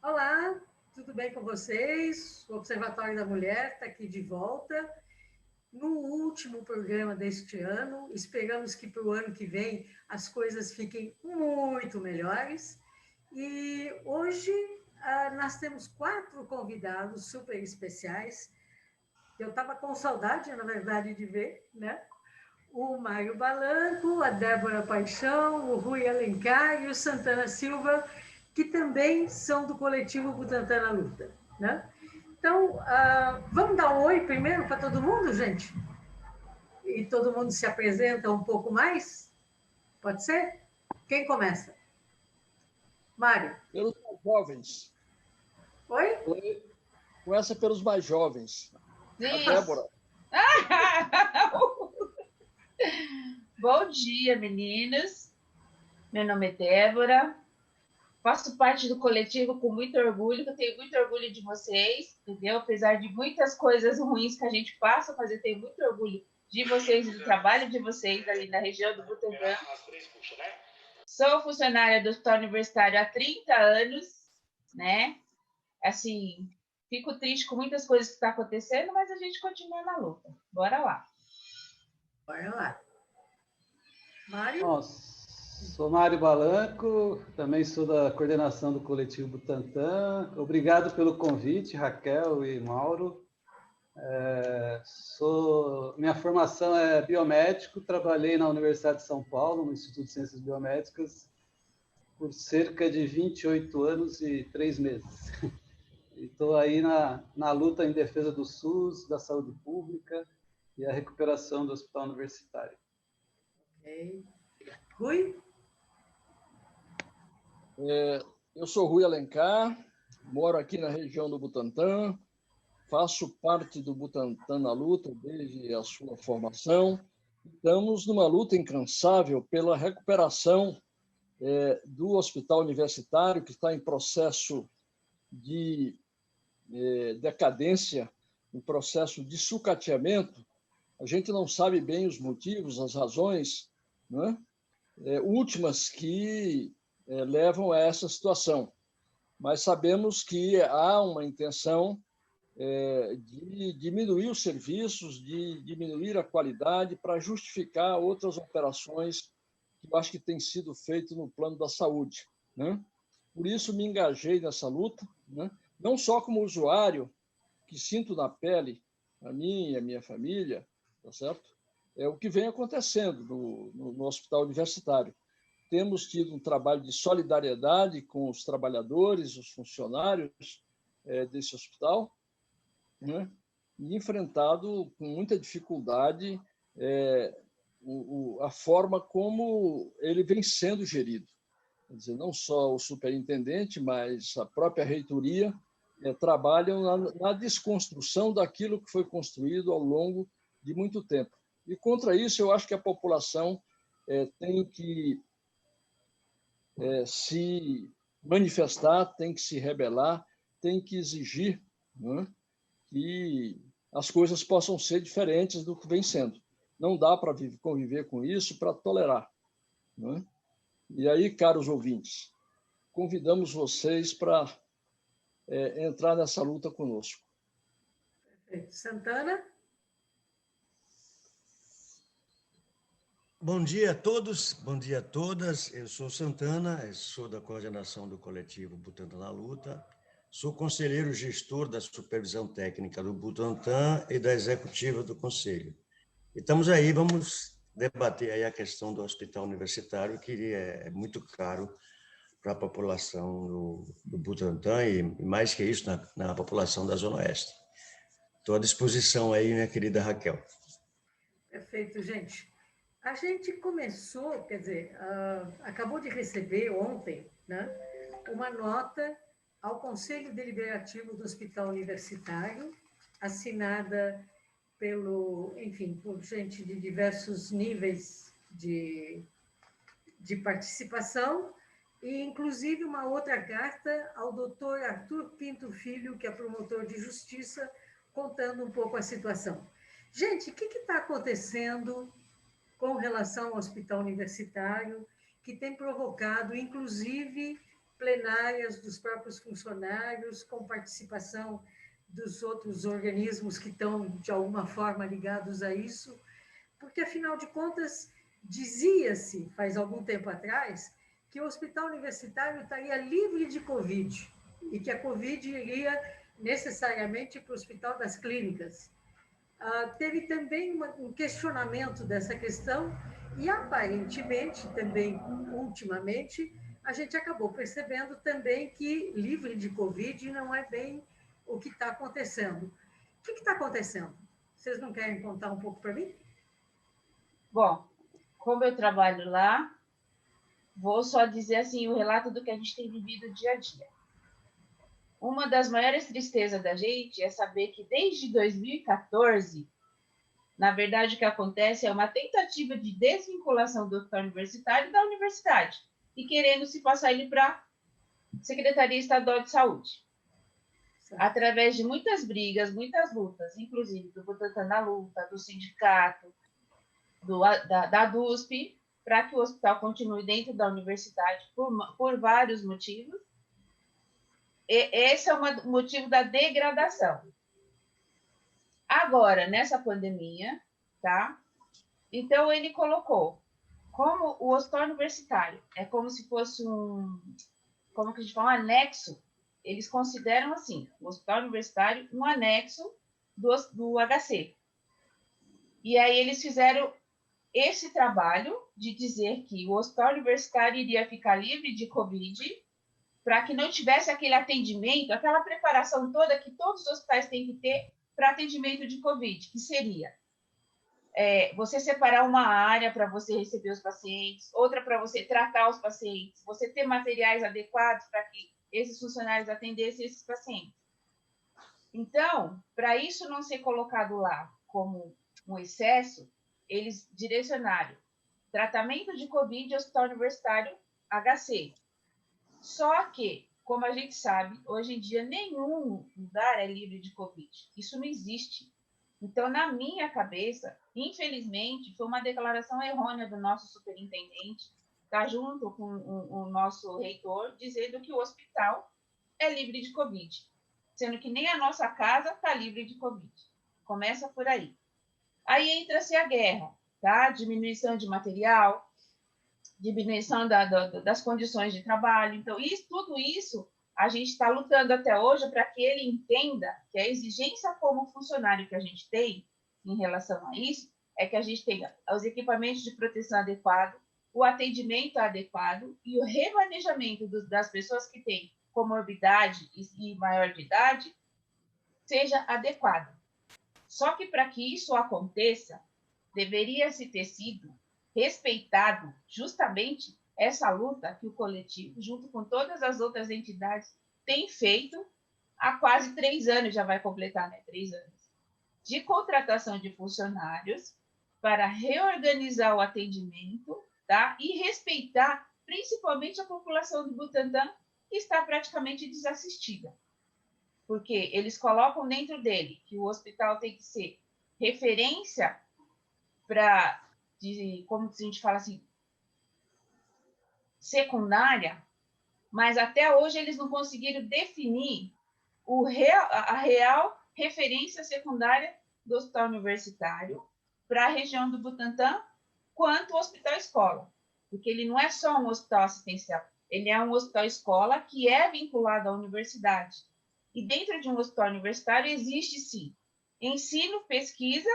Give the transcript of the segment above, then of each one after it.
Olá, tudo bem com vocês? O Observatório da Mulher está aqui de volta. No último programa deste ano, esperamos que para o ano que vem as coisas fiquem muito melhores. E hoje nós temos 4 convidados super especiais. Eu estava com saudade, na verdade, de ver, né? O Mário Balanco, a Débora Paixão, o Rui Alencar e o Santana Silva, que também são do coletivo Butantan na Luta. Né? Então, vamos dar um oi primeiro para todo mundo, gente? E todo mundo se apresenta um pouco mais? Pode ser? Quem começa? Mário. Pelos mais jovens. Oi? Começa pelos mais jovens. Isso. A Débora. Bom dia, meninas. Meu nome é Débora. Faço parte do coletivo com muito orgulho, eu tenho muito orgulho de vocês, entendeu? Apesar de muitas coisas ruins que a gente passa, mas eu tenho muito orgulho de vocês e do trabalho de vocês ali na região do Butantã. Sou funcionária do Hospital Universitário há 30 anos, né? Assim, fico triste com muitas coisas que estão acontecendo, mas a gente continua na luta. Bora lá. Bora lá. Mário? Nossa, sou Mário Balanco, também sou da coordenação do coletivo Butantan. Obrigado pelo convite, Raquel e Mauro. Minha formação é biomédico, trabalhei na Universidade de São Paulo, no Instituto de Ciências Biomédicas, por cerca de 28 anos e 3 meses. Estou aí na luta em defesa do SUS, da saúde pública e a recuperação do hospital universitário. Ok. Rui? Eu sou Rui Alencar, moro aqui na região do Butantã, faço parte do Butantan na Luta desde a sua formação. Estamos numa luta incansável pela recuperação do hospital universitário, que está em processo de decadência, em processo de sucateamento. A gente não sabe bem os motivos, as razões, né? Últimas que levam a essa situação. Mas sabemos que há uma intenção de diminuir os serviços, de diminuir a qualidade para justificar outras operações que eu acho que tem sido feito no plano da saúde, né? Por isso me engajei nessa luta, né? Não só como usuário, que sinto na pele, a mim e a minha família, tá certo? É o que vem acontecendo no hospital universitário. Temos tido um trabalho de solidariedade com os trabalhadores, os funcionários desse hospital, né? E enfrentado com muita dificuldade a forma como ele vem sendo gerido. Quer dizer, não só o superintendente, mas a própria reitoria trabalham na desconstrução daquilo que foi construído ao longo de muito tempo. E contra isso, eu acho que a população tem que se manifestar, tem que se rebelar, tem que exigir, né, que as coisas possam ser diferentes do que vem sendo. Não dá para conviver com isso, para tolerar, né? E aí, caros ouvintes, convidamos vocês para entrar nessa luta conosco. Perfeito. Santana? Bom dia a todos, bom dia a todas. Eu sou Santana, sou da coordenação do coletivo Butantan na Luta, sou conselheiro gestor da supervisão técnica do Butantan e da executiva do conselho. E estamos aí, vamos debater aí a questão do hospital universitário, que é muito caro para a população do Butantan e, mais que isso, na população da Zona Oeste. Estou à disposição aí, minha querida Raquel. Perfeito, gente. A gente começou, quer dizer, acabou de receber ontem, né, uma nota ao Conselho Deliberativo do Hospital Universitário, assinada por gente de diversos níveis de participação, e inclusive uma outra carta ao doutor Arthur Pinto Filho, que é promotor de justiça, contando um pouco a situação. Gente, o que está acontecendo com relação ao hospital universitário, que tem provocado, inclusive, plenárias dos próprios funcionários, com participação dos outros organismos que estão, de alguma forma, ligados a isso, porque, afinal de contas, dizia-se, faz algum tempo atrás, que o hospital universitário estaria livre de Covid e que a Covid iria necessariamente para o Hospital das Clínicas. Teve também um questionamento dessa questão e, aparentemente, também, ultimamente, a gente acabou percebendo também que livre de Covid não é bem o que está acontecendo. O que está acontecendo? Vocês não querem contar um pouco para mim? Bom, como eu trabalho lá, vou só dizer assim o relato do que a gente tem vivido dia a dia. Uma das maiores tristezas da gente é saber que desde 2014, na verdade, o que acontece é uma tentativa de desvinculação do hospital universitário da universidade e querendo se passar ele para a Secretaria Estadual de Saúde. Certo. Através de muitas brigas, muitas lutas, inclusive do Butantan na luta, do sindicato, da DUSP, para que o hospital continue dentro da universidade por vários motivos. Esse é o motivo da degradação. Agora, nessa pandemia, tá? Então, ele colocou, como o hospital universitário é como se fosse como que a gente fala, um anexo, eles consideram assim, o hospital universitário um anexo do HC. E aí eles fizeram esse trabalho de dizer que o hospital universitário iria ficar livre de Covid, para que não tivesse aquele atendimento, aquela preparação toda que todos os hospitais têm que ter para atendimento de Covid, que seria você separar uma área para você receber os pacientes, outra para você tratar os pacientes, você ter materiais adequados para que esses funcionários atendessem esses pacientes. Então, para isso não ser colocado lá como um excesso, eles direcionaram tratamento de Covid hospital universitário HC. Só que, como a gente sabe, hoje em dia nenhum lugar é livre de Covid. Isso não existe. Então, na minha cabeça, infelizmente, foi uma declaração errônea do nosso superintendente, tá, junto com o nosso reitor, dizendo que o hospital é livre de Covid, sendo que nem a nossa casa está livre de Covid. Começa por aí. Aí entra-se a guerra, tá? Diminuição de material, diminuição das condições de trabalho. Então, tudo isso a gente está lutando até hoje para que ele entenda que a exigência como funcionário que a gente tem em relação a isso é que a gente tenha os equipamentos de proteção adequados, o atendimento adequado e o remanejamento das pessoas que têm comorbidade e maior de idade seja adequado. Só que para que isso aconteça, deveria-se ter sido respeitado justamente essa luta que o coletivo, junto com todas as outras entidades, tem feito há quase 3 anos, já vai completar, né? 3 anos, de contratação de funcionários para reorganizar o atendimento, tá? E respeitar principalmente a população do Butantã, que está praticamente desassistida. Porque eles colocam dentro dele que o hospital tem que ser referência para, como a gente fala assim, secundária, mas até hoje eles não conseguiram definir a real referência secundária do hospital universitário para a região do Butantã, quanto o hospital escola, porque ele não é só um hospital assistencial, ele é um hospital escola que é vinculado à universidade. E dentro de um hospital universitário existe, sim, ensino, pesquisa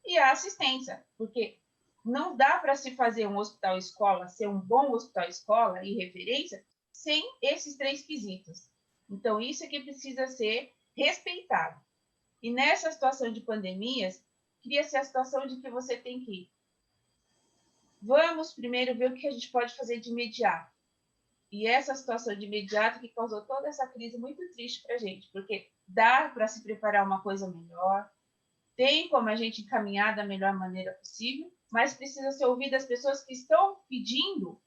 e a assistência, porque não dá para se fazer um hospital escola, ser um bom hospital escola e referência, sem esses 3 quesitos. Então, isso é que precisa ser respeitado. E nessa situação de pandemias, cria-se a situação de que você tem que vamos primeiro ver o que a gente pode fazer de imediato. E essa situação de imediato que causou toda essa crise muito triste para a gente, porque dá para se preparar uma coisa melhor, tem como a gente encaminhar da melhor maneira possível, mas precisa ser ouvida as pessoas que estão pedindo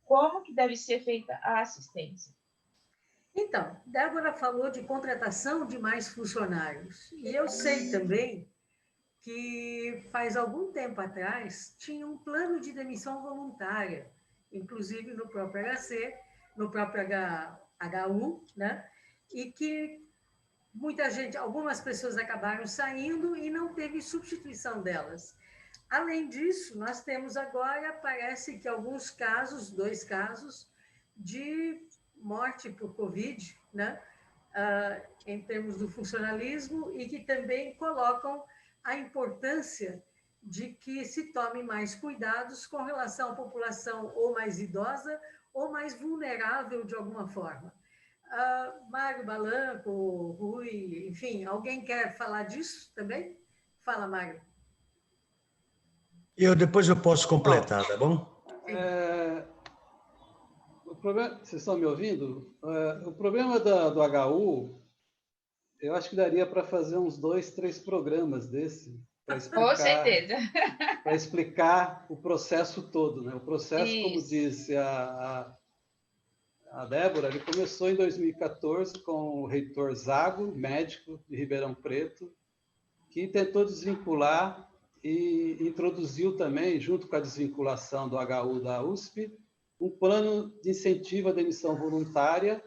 como que deve ser feita a assistência. Então, Débora falou de contratação de mais funcionários. E eu sei também que faz algum tempo atrás tinha um plano de demissão voluntária, inclusive no próprio HC, no próprio HU, né? E que muita gente, algumas pessoas acabaram saindo e não teve substituição delas. Além disso, nós temos agora, parece que alguns casos, 2 casos, de morte por Covid, né? Em termos do funcionalismo, e que também colocam a importância de que se tome mais cuidados com relação à população ou mais idosa ou mais vulnerável de alguma forma. Mário Balanco, Rui, enfim, alguém quer falar disso também? Fala, Mário. Depois eu posso completar, tá bom? O problema, vocês estão me ouvindo? O problema do HU, eu acho que daria para fazer uns 2, 3 programas desse, para explicar, com certeza, para explicar o processo todo, né? O processo, isso. Como disse a Débora, ele começou em 2014 com o reitor Zago, médico de Ribeirão Preto, que tentou desvincular e introduziu também, junto com a desvinculação do HU da USP, um plano de incentivo à demissão voluntária,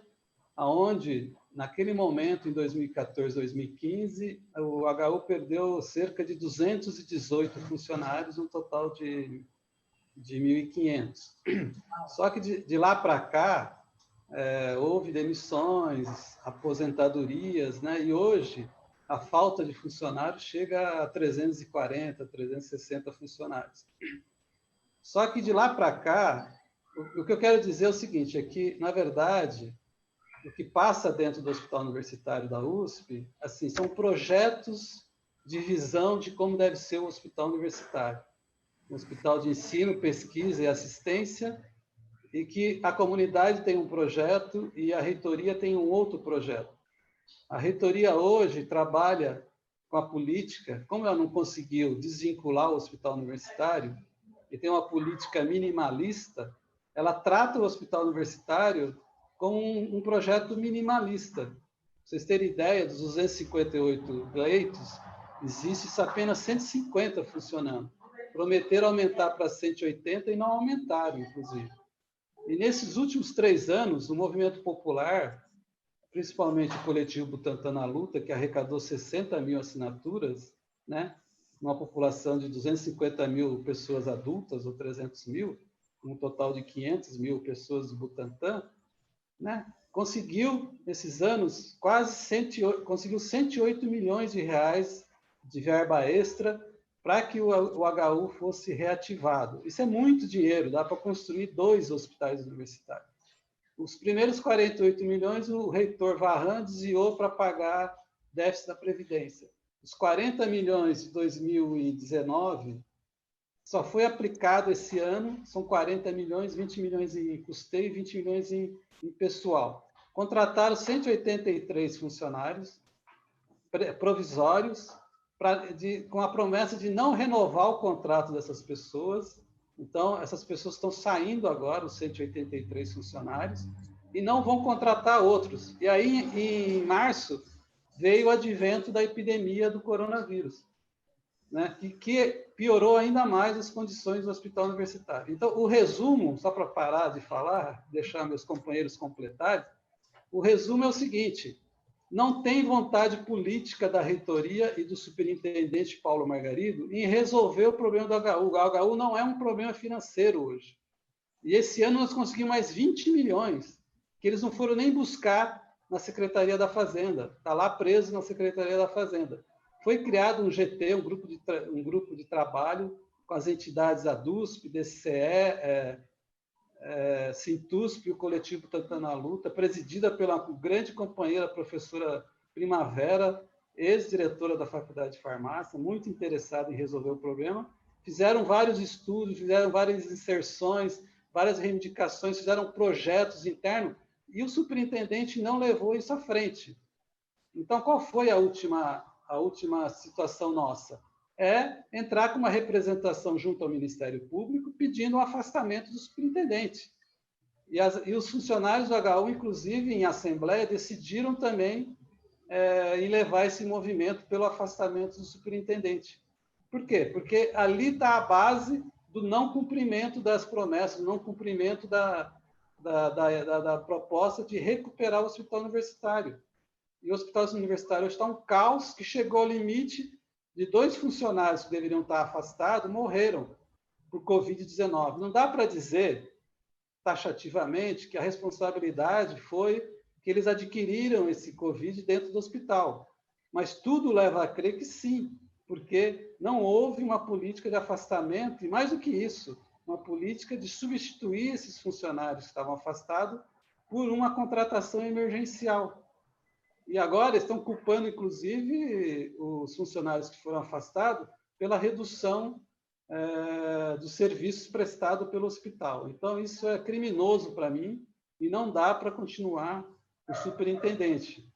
onde, naquele momento, em 2014, 2015, o HU perdeu cerca de 218 funcionários, um total de 1.500. Só que de lá para cá, houve demissões, aposentadorias, né? E hoje a falta de funcionários chega a 340, 360 funcionários. Só que de lá para cá, o que eu quero dizer é o seguinte, é que, na verdade, o que passa dentro do Hospital Universitário da USP, assim, são projetos de visão de como deve ser o hospital universitário. Um hospital de ensino, pesquisa e assistência, e que a comunidade tem um projeto e a reitoria tem um outro projeto. A reitoria hoje trabalha com a política, como ela não conseguiu desvincular o hospital universitário, e tem uma política minimalista, ela trata o hospital universitário como um projeto minimalista. Para vocês terem ideia, dos 258 leitos, existe apenas 150 funcionando. Prometeram aumentar para 180 e não aumentaram, inclusive. E nesses últimos 3 anos, o movimento popular, principalmente o coletivo Butantan na Luta, que arrecadou 60 mil assinaturas, né, uma população de 250 mil pessoas adultas, ou 300 mil, um total de 500 mil pessoas do Butantan, né, conseguiu, nesses anos, conseguiu 108 milhões de reais de verba extra para que o HU fosse reativado. Isso é muito dinheiro, dá para construir 2 hospitais universitários. Os primeiros 48 milhões, o reitor Varran desviou para pagar déficit da Previdência. Os 40 milhões de 2019 só foi aplicado esse ano, são 40 milhões, 20 milhões em custeio e 20 milhões em pessoal. Contrataram 183 funcionários provisórios, com a promessa de não renovar o contrato dessas pessoas. Então, essas pessoas estão saindo agora, os 183 funcionários, e não vão contratar outros. E aí, em março, veio o advento da epidemia do coronavírus, né, que piorou ainda mais as condições do hospital universitário. Então, o resumo, só para parar de falar, deixar meus companheiros completarem, o resumo é o seguinte: não tem vontade política da reitoria e do superintendente Paulo Margarido em resolver o problema do HU. O HU não é um problema financeiro hoje. E esse ano nós conseguimos mais 20 milhões, que eles não foram nem buscar na Secretaria da Fazenda. Está lá preso na Secretaria da Fazenda. Foi criado um GT, um grupo de trabalho com as entidades ADUSP, DCE, Sintusp e o coletivo Butantan na Luta, presidida pela grande companheira professora Primavera, ex-diretora da Faculdade de Farmácia, muito interessada em resolver o problema. Fizeram vários estudos, fizeram várias inserções, várias reivindicações, fizeram projetos internos, e o superintendente não levou isso à frente. Então, qual foi a última situação nossa? É entrar com uma representação junto ao Ministério Público pedindo o afastamento do superintendente. E os funcionários do HU, inclusive, em assembleia, decidiram também em levar esse movimento pelo afastamento do superintendente. Por quê? Porque ali está a base do não cumprimento das promessas, do não cumprimento da proposta de recuperar o hospital universitário. E o hospital universitário está um caos que chegou ao limite de 2 funcionários que deveriam estar afastados morreram por Covid-19. Não dá para dizer taxativamente que a responsabilidade foi que eles adquiriram esse Covid dentro do hospital. Mas tudo leva a crer que sim, porque não houve uma política de afastamento, e mais do que isso, uma política de substituir esses funcionários que estavam afastados por uma contratação emergencial. E agora estão culpando, inclusive, os funcionários que foram afastados pela redução dos serviços prestados pelo hospital. Então, isso é criminoso para mim e não dá para continuar o superintendente.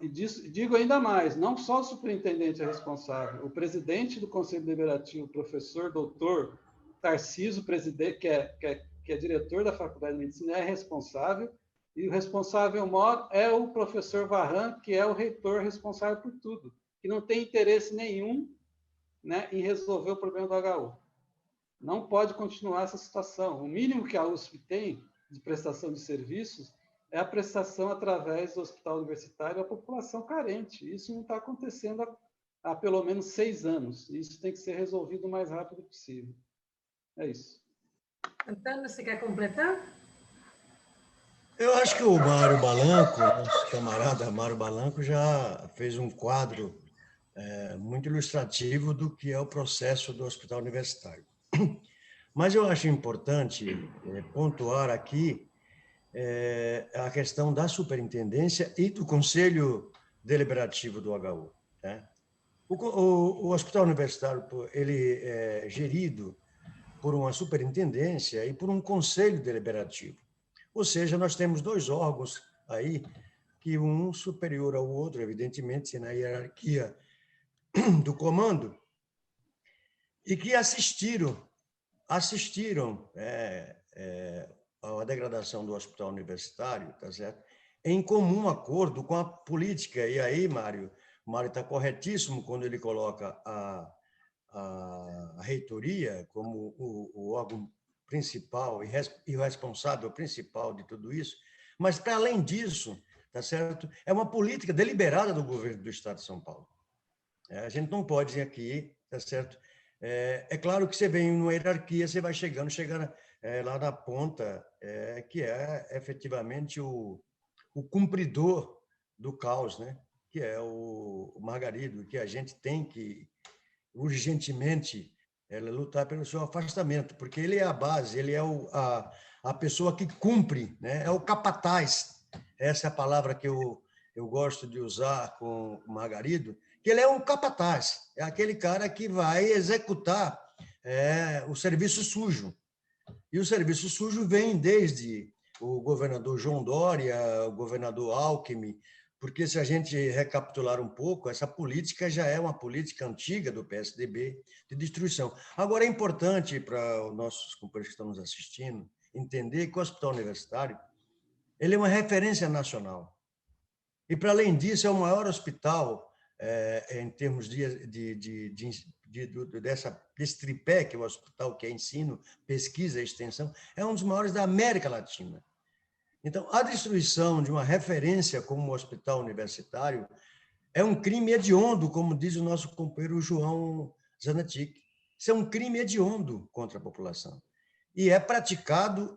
E digo ainda mais, não só o superintendente é responsável, o presidente do Conselho Deliberativo, o professor doutor Tarcísio, presidente, que é diretor da Faculdade de Medicina, é responsável, e o responsável maior é o professor Varran, que é o reitor responsável por tudo, que não tem interesse nenhum, né, em resolver o problema do HU. Não pode continuar essa situação. O mínimo que a USP tem de prestação de serviços é a prestação através do hospital universitário à população carente. Isso não está acontecendo há pelo menos 6 anos. Isso tem que ser resolvido o mais rápido possível. É isso. Antônio, você quer completar? Eu acho que o Mário Balanco, nosso camarada Mário Balanco, já fez um quadro muito ilustrativo do que é o processo do hospital universitário. Mas eu acho importante pontuar aqui a questão da superintendência e do Conselho Deliberativo do HU. Né? O hospital universitário ele é gerido por uma superintendência e por um conselho deliberativo. Ou seja, nós temos 2 órgãos aí, que um superior ao outro, evidentemente, na hierarquia do comando, e que assistiram à degradação do hospital universitário, tá certo? Em comum acordo com a política. E aí, Mário está corretíssimo quando ele coloca a reitoria como o órgão principal e o responsável principal de tudo isso, mas, para além disso, tá certo? É uma política deliberada do governo do Estado de São Paulo. A gente não pode aqui, tá certo? É claro que você vem numa hierarquia, você vai chegando lá na ponta, que é efetivamente o cumpridor do caos, né? Que é o Margarido, que a gente tem que urgentemente lutar pelo seu afastamento, porque ele é a base, ele é a pessoa que cumpre, né? É o capataz. Essa é a palavra que eu gosto de usar com o Margarido, que ele é um capataz, é aquele cara que vai executar o serviço sujo. E o serviço sujo vem desde o governador João Dória, o governador Alckmin, porque, se a gente recapitular um pouco, essa política já é uma política antiga do PSDB de destruição. Agora, é importante para os nossos companheiros que estão nos assistindo entender que o Hospital Universitário ele é uma referência nacional. E, para além disso, é o maior hospital em termos desse tripé, que é o hospital, que é ensino, pesquisa e extensão, é um dos maiores da América Latina. Então, a destruição de uma referência como o hospital universitário é um crime hediondo, como diz o nosso companheiro João Zanatic. Isso é um crime hediondo contra a população. E é praticado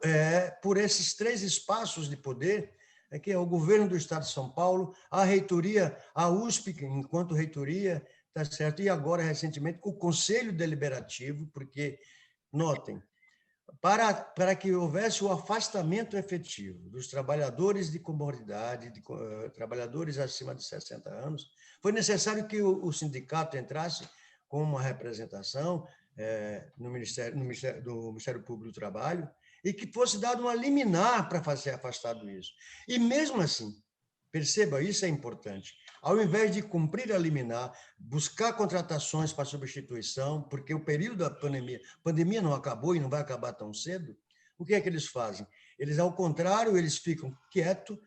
por esses 3 espaços de poder, que é o governo do Estado de São Paulo, a reitoria, a USP, enquanto reitoria, tá certo? E agora, recentemente, o Conselho Deliberativo, porque, notem, para que houvesse o afastamento efetivo dos trabalhadores de comorbidade, trabalhadores acima de 60 anos, foi necessário que o sindicato entrasse com uma representação no Ministério Público do Trabalho e que fosse dado uma liminar para fazer afastado isso. E, mesmo assim, perceba, isso é importante, ao invés de cumprir a liminar, buscar contratações para substituição, porque o período da pandemia não acabou e não vai acabar tão cedo, o que é que eles fazem? Eles, ao contrário, eles ficam quietos,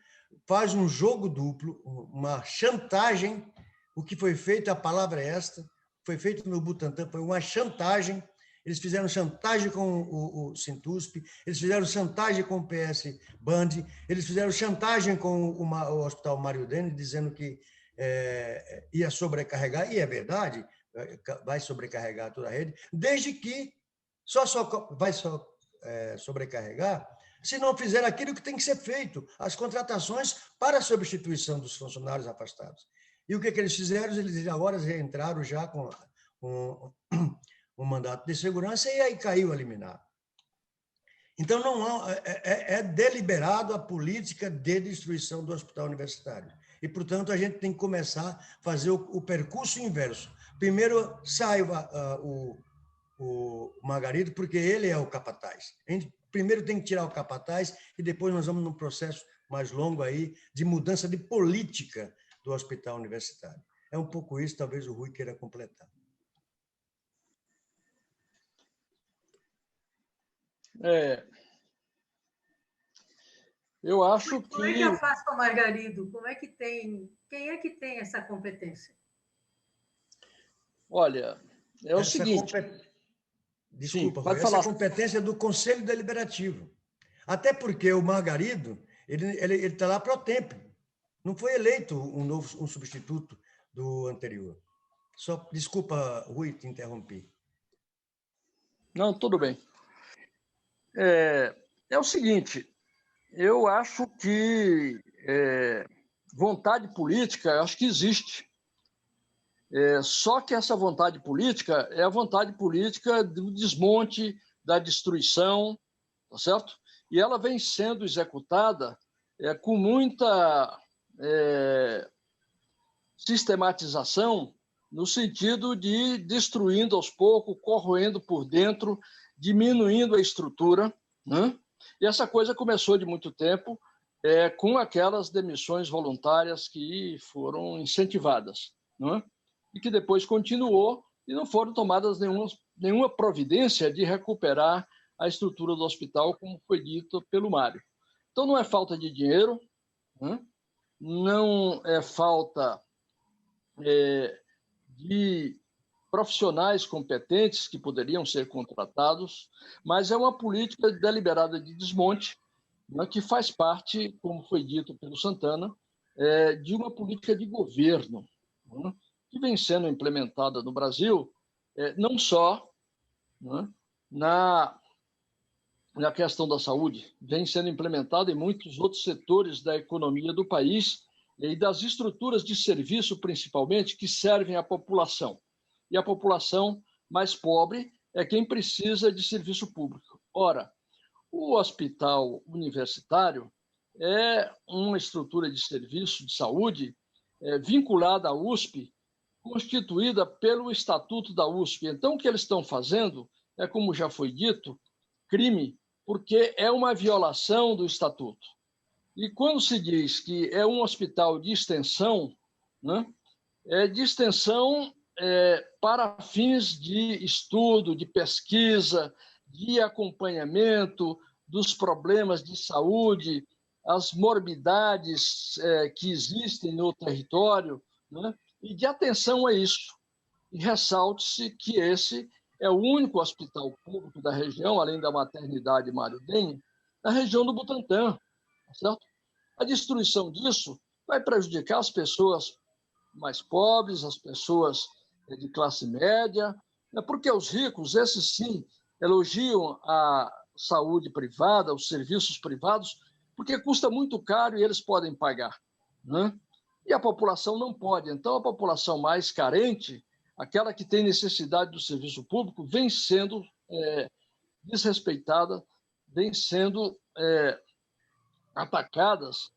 fazem um jogo duplo, uma chantagem. O que foi feito, a palavra é esta, foi feito no Butantan, foi uma chantagem eles fizeram chantagem com o Sintusp, eles fizeram chantagem com o PS Band, eles fizeram chantagem com o Hospital Mário Dene, dizendo que ia sobrecarregar, e é verdade, vai sobrecarregar toda a rede, desde que só vai sobrecarregar se não fizer aquilo que tem que ser feito, as contratações para a substituição dos funcionários afastados. E o que eles fizeram? Eles agora entraram já com um mandato de segurança e aí caiu a liminar. Então, não é deliberado a política de destruição do hospital universitário. E, portanto, a gente tem que começar a fazer o percurso inverso. Primeiro, sai o Margarido, porque ele é o capataz. A gente primeiro tem que tirar o capataz e depois nós vamos num processo mais longo aí de mudança de política do hospital universitário. É um pouco isso, talvez o Rui queira completar. Eu acho que... Como é que afasta o Margarido? Quem é que tem essa competência? Olha, é o seguinte... Desculpa, sim, pode essa falar. Competência é do Conselho Deliberativo. Até porque o Margarido, ele está lá pro tempo. Não foi eleito um substituto do anterior. Só, desculpa, Rui, te interrompi. Não, tudo bem. É o seguinte, eu acho que vontade política, acho que existe. Só que essa vontade política é a vontade política do desmonte, da destruição, tá certo? E ela vem sendo executada com muita sistematização, no sentido de destruindo aos poucos, corroendo por dentro, diminuindo a estrutura, né? E essa coisa começou de muito tempo com aquelas demissões voluntárias que foram incentivadas, né? E que depois continuou e não foram tomadas nenhuma providência de recuperar a estrutura do hospital, como foi dito pelo Mário. Então, não é falta de dinheiro, né? Não é falta de profissionais competentes que poderiam ser contratados, mas é uma política deliberada de desmonte, né, que faz parte, como foi dito pelo Santana, de uma política de governo, né, que vem sendo implementada no Brasil, não só, né, na questão da saúde, vem sendo implementada em muitos outros setores da economia do país e das estruturas de serviço, principalmente, que servem à população. E a população mais pobre é quem precisa de serviço público. Ora, o hospital universitário é uma estrutura de serviço de saúde vinculada à USP, constituída pelo Estatuto da USP. Então, o que eles estão fazendo é, como já foi dito, crime, porque é uma violação do Estatuto. E quando se diz que é um hospital de extensão, né, de extensão para fins de estudo, de pesquisa, de acompanhamento dos problemas de saúde, as morbidades que existem no território, né, e de atenção a isso. E ressalte-se que esse é o único hospital público da região, além da maternidade Mário Dene, na região do Butantã. Certo? A destruição disso vai prejudicar as pessoas mais pobres, as pessoas de classe média, porque os ricos, esses sim, elogiam a saúde privada, os serviços privados, porque custa muito caro e eles podem pagar, né? E a população não pode. Então, a população mais carente, aquela que tem necessidade do serviço público, vem sendo desrespeitada, vem sendo atacadas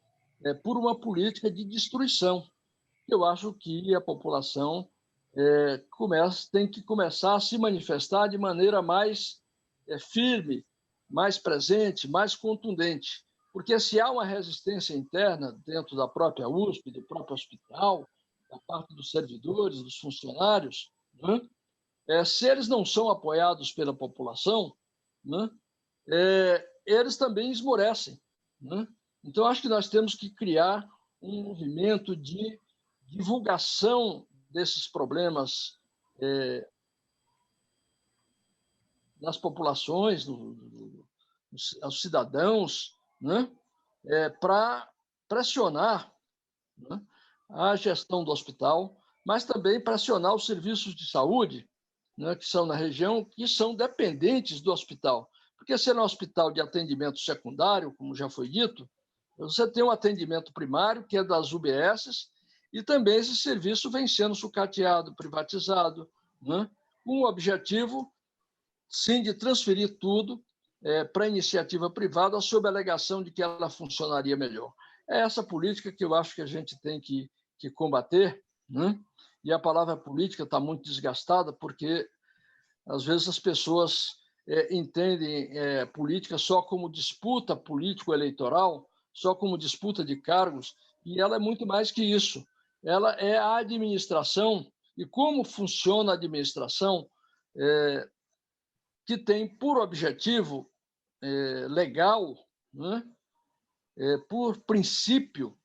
por uma política de destruição. Eu acho que a população tem que começar a se manifestar de maneira mais firme, mais presente, mais contundente. Porque se há uma resistência interna dentro da própria USP, do próprio hospital, da parte dos servidores, dos funcionários, né? Se eles não são apoiados pela população, né? Eles também esmorecem, né? Então, acho que nós temos que criar um movimento de divulgação desses problemas das populações, aos cidadãos, né? Para pressionar, né, a gestão do hospital, mas também pressionar os serviços de saúde, né, que são na região, que são dependentes do hospital. Porque se é um hospital de atendimento secundário, como já foi dito, você tem um atendimento primário, que é das UBSs, e também esse serviço vem sendo sucateado, privatizado, né, com o objetivo, sim, de transferir tudo para a iniciativa privada, sob a alegação de que ela funcionaria melhor. É essa política que eu acho que a gente tem que combater, né? E a palavra política está muito desgastada, porque, às vezes, as pessoas entendem política só como disputa político-eleitoral, só como disputa de cargos, e ela é muito mais que isso. Ela é a administração, e como funciona a administração, que tem por objetivo legal, né, por princípio,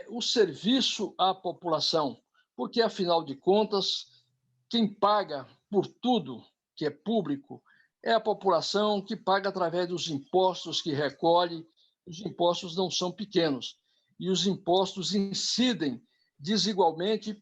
o serviço à população, porque, afinal de contas, quem paga por tudo que é público é a população, que paga através dos impostos que recolhe. Os impostos não são pequenos, e os impostos incidem desigualmente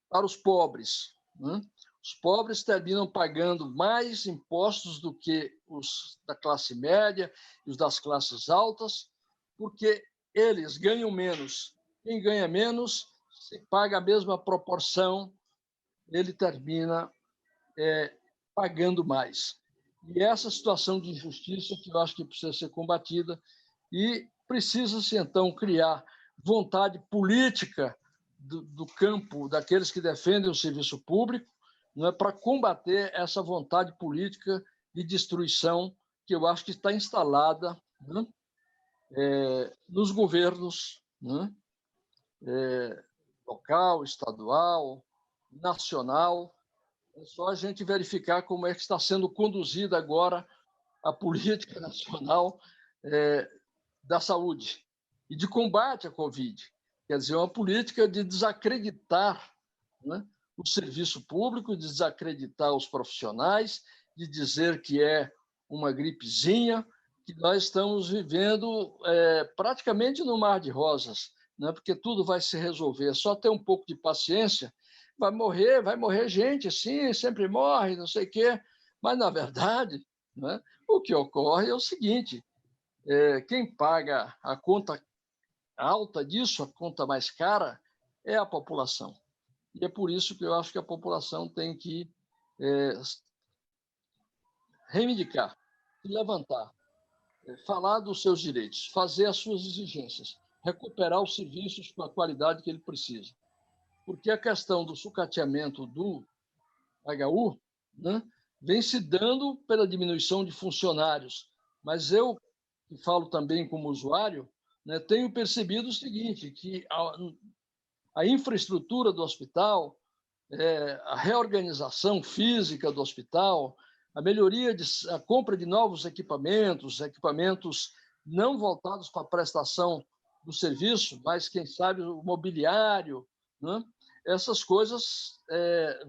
para os pobres, né? Os pobres terminam pagando mais impostos do que os da classe média e os das classes altas, porque eles ganham menos. Quem ganha menos, se paga a mesma proporção, ele termina pagando mais. E essa situação de injustiça que eu acho que precisa ser combatida, e precisa-se, então, criar vontade política do campo, daqueles que defendem o serviço público, não é, para combater essa vontade política de destruição que eu acho que está instalada, né, nos governos, né, local, estadual, nacional. É só a gente verificar como é que está sendo conduzida agora a política nacional da saúde e de combate à Covid. Quer dizer, uma política de desacreditar, né, o serviço público, de desacreditar os profissionais, de dizer que é uma gripezinha, que nós estamos vivendo praticamente no mar de rosas, né, porque tudo vai se resolver. É só ter um pouco de paciência. Vai morrer gente, sim, sempre morre, não sei o quê. Mas, na verdade, né, o que ocorre é o seguinte: quem paga a conta alta disso, a conta mais cara, é a população. E é por isso que eu acho que a população tem que reivindicar, levantar, falar dos seus direitos, fazer as suas exigências, recuperar os serviços com a qualidade que ele precisa. Porque a questão do sucateamento do HU, né, vem se dando pela diminuição de funcionários. Mas eu, que falo também como usuário, né, tenho percebido o seguinte, que a infraestrutura do hospital, a reorganização física do hospital, a melhoria, a compra de novos equipamentos não voltados para a prestação do serviço, mas, quem sabe, o mobiliário, né? Essas coisas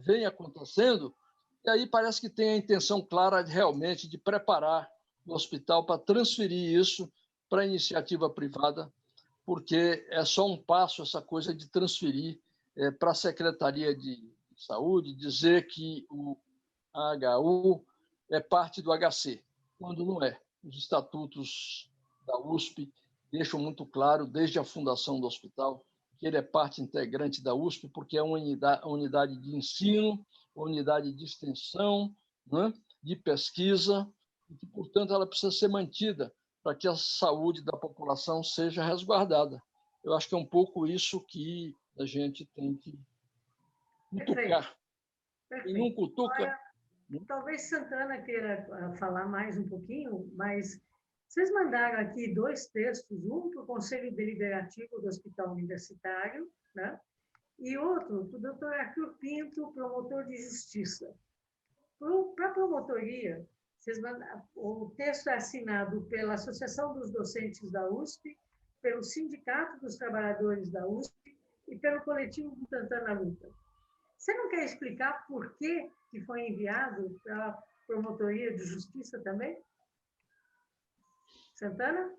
vêm acontecendo, e aí parece que tem a intenção clara realmente de preparar o hospital para transferir isso para a iniciativa privada, porque é só um passo essa coisa de transferir para a Secretaria de Saúde, dizer que o HU é parte do HC, quando não é. Os estatutos da USP deixam muito claro, desde a fundação do hospital, que ele é parte integrante da USP, porque é uma unidade de ensino, uma unidade de extensão, né, de pesquisa, e que, portanto, ela precisa ser mantida para que a saúde da população seja resguardada. Eu acho que é um pouco isso que a gente tem que cutucar. Perfeito. E não cutuca... Talvez Santana queira falar mais um pouquinho, mas vocês mandaram aqui 2 textos, um para o Conselho Deliberativo do Hospital Universitário, né? E outro para o doutor Arthur Pinto, promotor de justiça. Para a promotoria, o texto é assinado pela Associação dos Docentes da USP, pelo Sindicato dos Trabalhadores da USP e pelo Coletivo Butantan na Luta. Você não quer explicar por que foi enviado para Promotoria de Justiça também? Santana?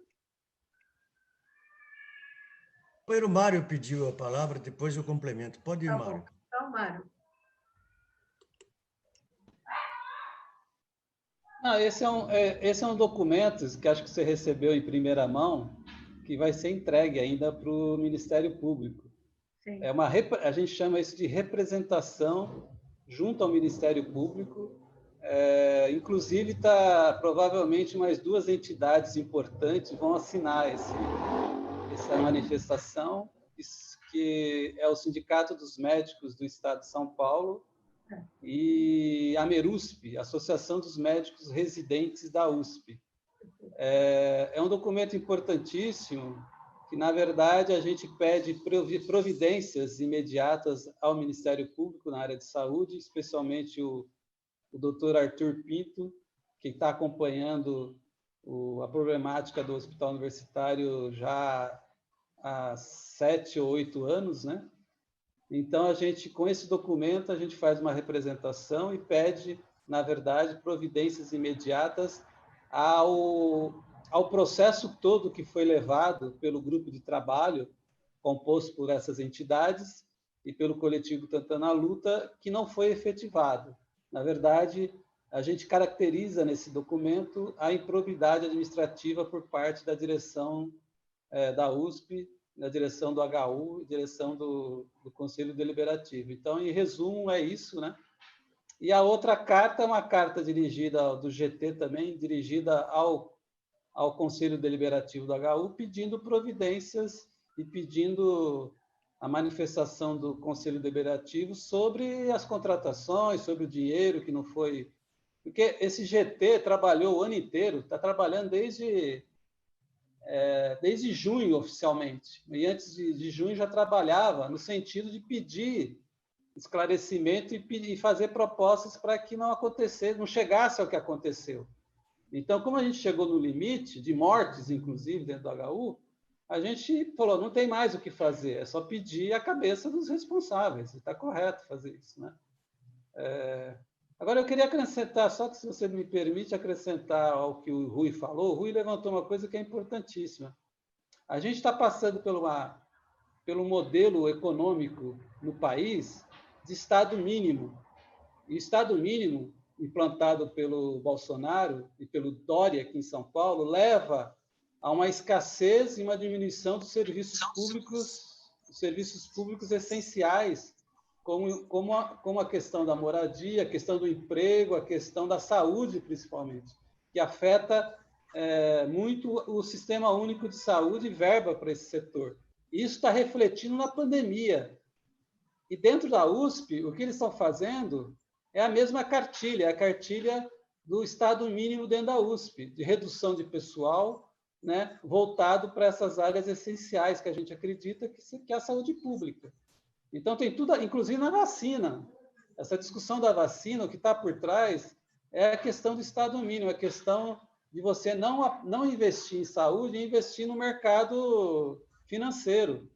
O companheiro Mário pediu a palavra, depois eu complemento. Pode ir, Tá Mário. bom. Então, Mário. Não, esse é um documento que acho que você recebeu em primeira mão, que vai ser entregue ainda para o Ministério Público. Sim. A gente chama isso de representação junto ao Ministério Público. Inclusive, provavelmente mais 2 entidades importantes vão assinar essa manifestação, que é o Sindicato dos Médicos do Estado de São Paulo e a MERUSP, Associação dos Médicos Residentes da USP. É um documento importantíssimo que, na verdade, a gente pede providências imediatas ao Ministério Público na área de saúde, especialmente o doutor Arthur Pinto, que está acompanhando a problemática do Hospital Universitário já há 7 ou 8 anos, né? Então, com esse documento, a gente faz uma representação e pede, na verdade, providências imediatas ao processo todo que foi levado pelo grupo de trabalho composto por essas entidades e pelo coletivo Butantan na Luta, que não foi efetivado. Na verdade, a gente caracteriza nesse documento a improbidade administrativa por parte da direção da USP, da direção do HU, direção do Conselho Deliberativo. Então, em resumo, é isso, né? E a outra carta é uma carta dirigida do GT também, dirigida ao Conselho Deliberativo do HU, pedindo providências e pedindo a manifestação do Conselho Deliberativo sobre as contratações, sobre o dinheiro que não foi... Porque esse GT trabalhou o ano inteiro, está trabalhando desde junho, oficialmente. E antes de junho já trabalhava no sentido de pedir esclarecimento e fazer propostas para que não acontecesse, não chegasse ao que aconteceu. Então, como a gente chegou no limite de mortes, inclusive, dentro do HU, a gente falou, não tem mais o que fazer, é só pedir a cabeça dos responsáveis. Está correto fazer isso, né? Agora, eu queria acrescentar, só que se você me permite acrescentar ao que o Rui falou, o Rui levantou uma coisa que é importantíssima. A gente está passando pelo modelo econômico no país de Estado mínimo. E o Estado mínimo, implantado pelo Bolsonaro e pelo Dória aqui em São Paulo, leva a uma escassez e uma diminuição dos serviços públicos essenciais, como a questão da moradia, a questão do emprego, a questão da saúde, principalmente, que afeta muito o Sistema Único de Saúde e verba para esse setor. Isso está refletindo na pandemia. E dentro da USP, o que eles estão fazendo é a mesma cartilha, a cartilha do Estado mínimo dentro da USP, de redução de pessoal, né, voltado para essas áreas essenciais que a gente acredita que é a saúde pública. Então, tem tudo, inclusive na vacina. Essa discussão da vacina, o que está por trás é a questão do Estado mínimo, a questão de você não investir em saúde e investir no mercado financeiro.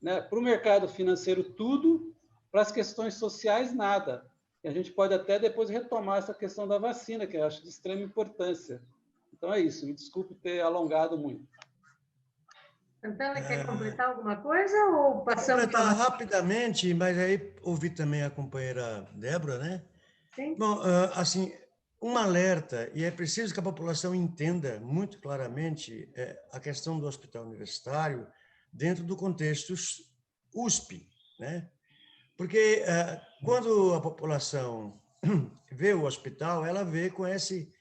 Né? Para o mercado financeiro, tudo, para as questões sociais, nada. E a gente pode até depois retomar essa questão da vacina, que eu acho de extrema importância. Então, é isso. Me desculpe ter alongado muito. Santana, quer completar alguma coisa ou passamos para... rapidamente, mas aí ouvi também a companheira Débora, né? Sim. Bom, assim, um alerta, e é preciso que a população entenda muito claramente a questão do hospital universitário dentro do contexto USP, né? Porque quando a população vê o hospital, ela vê com esse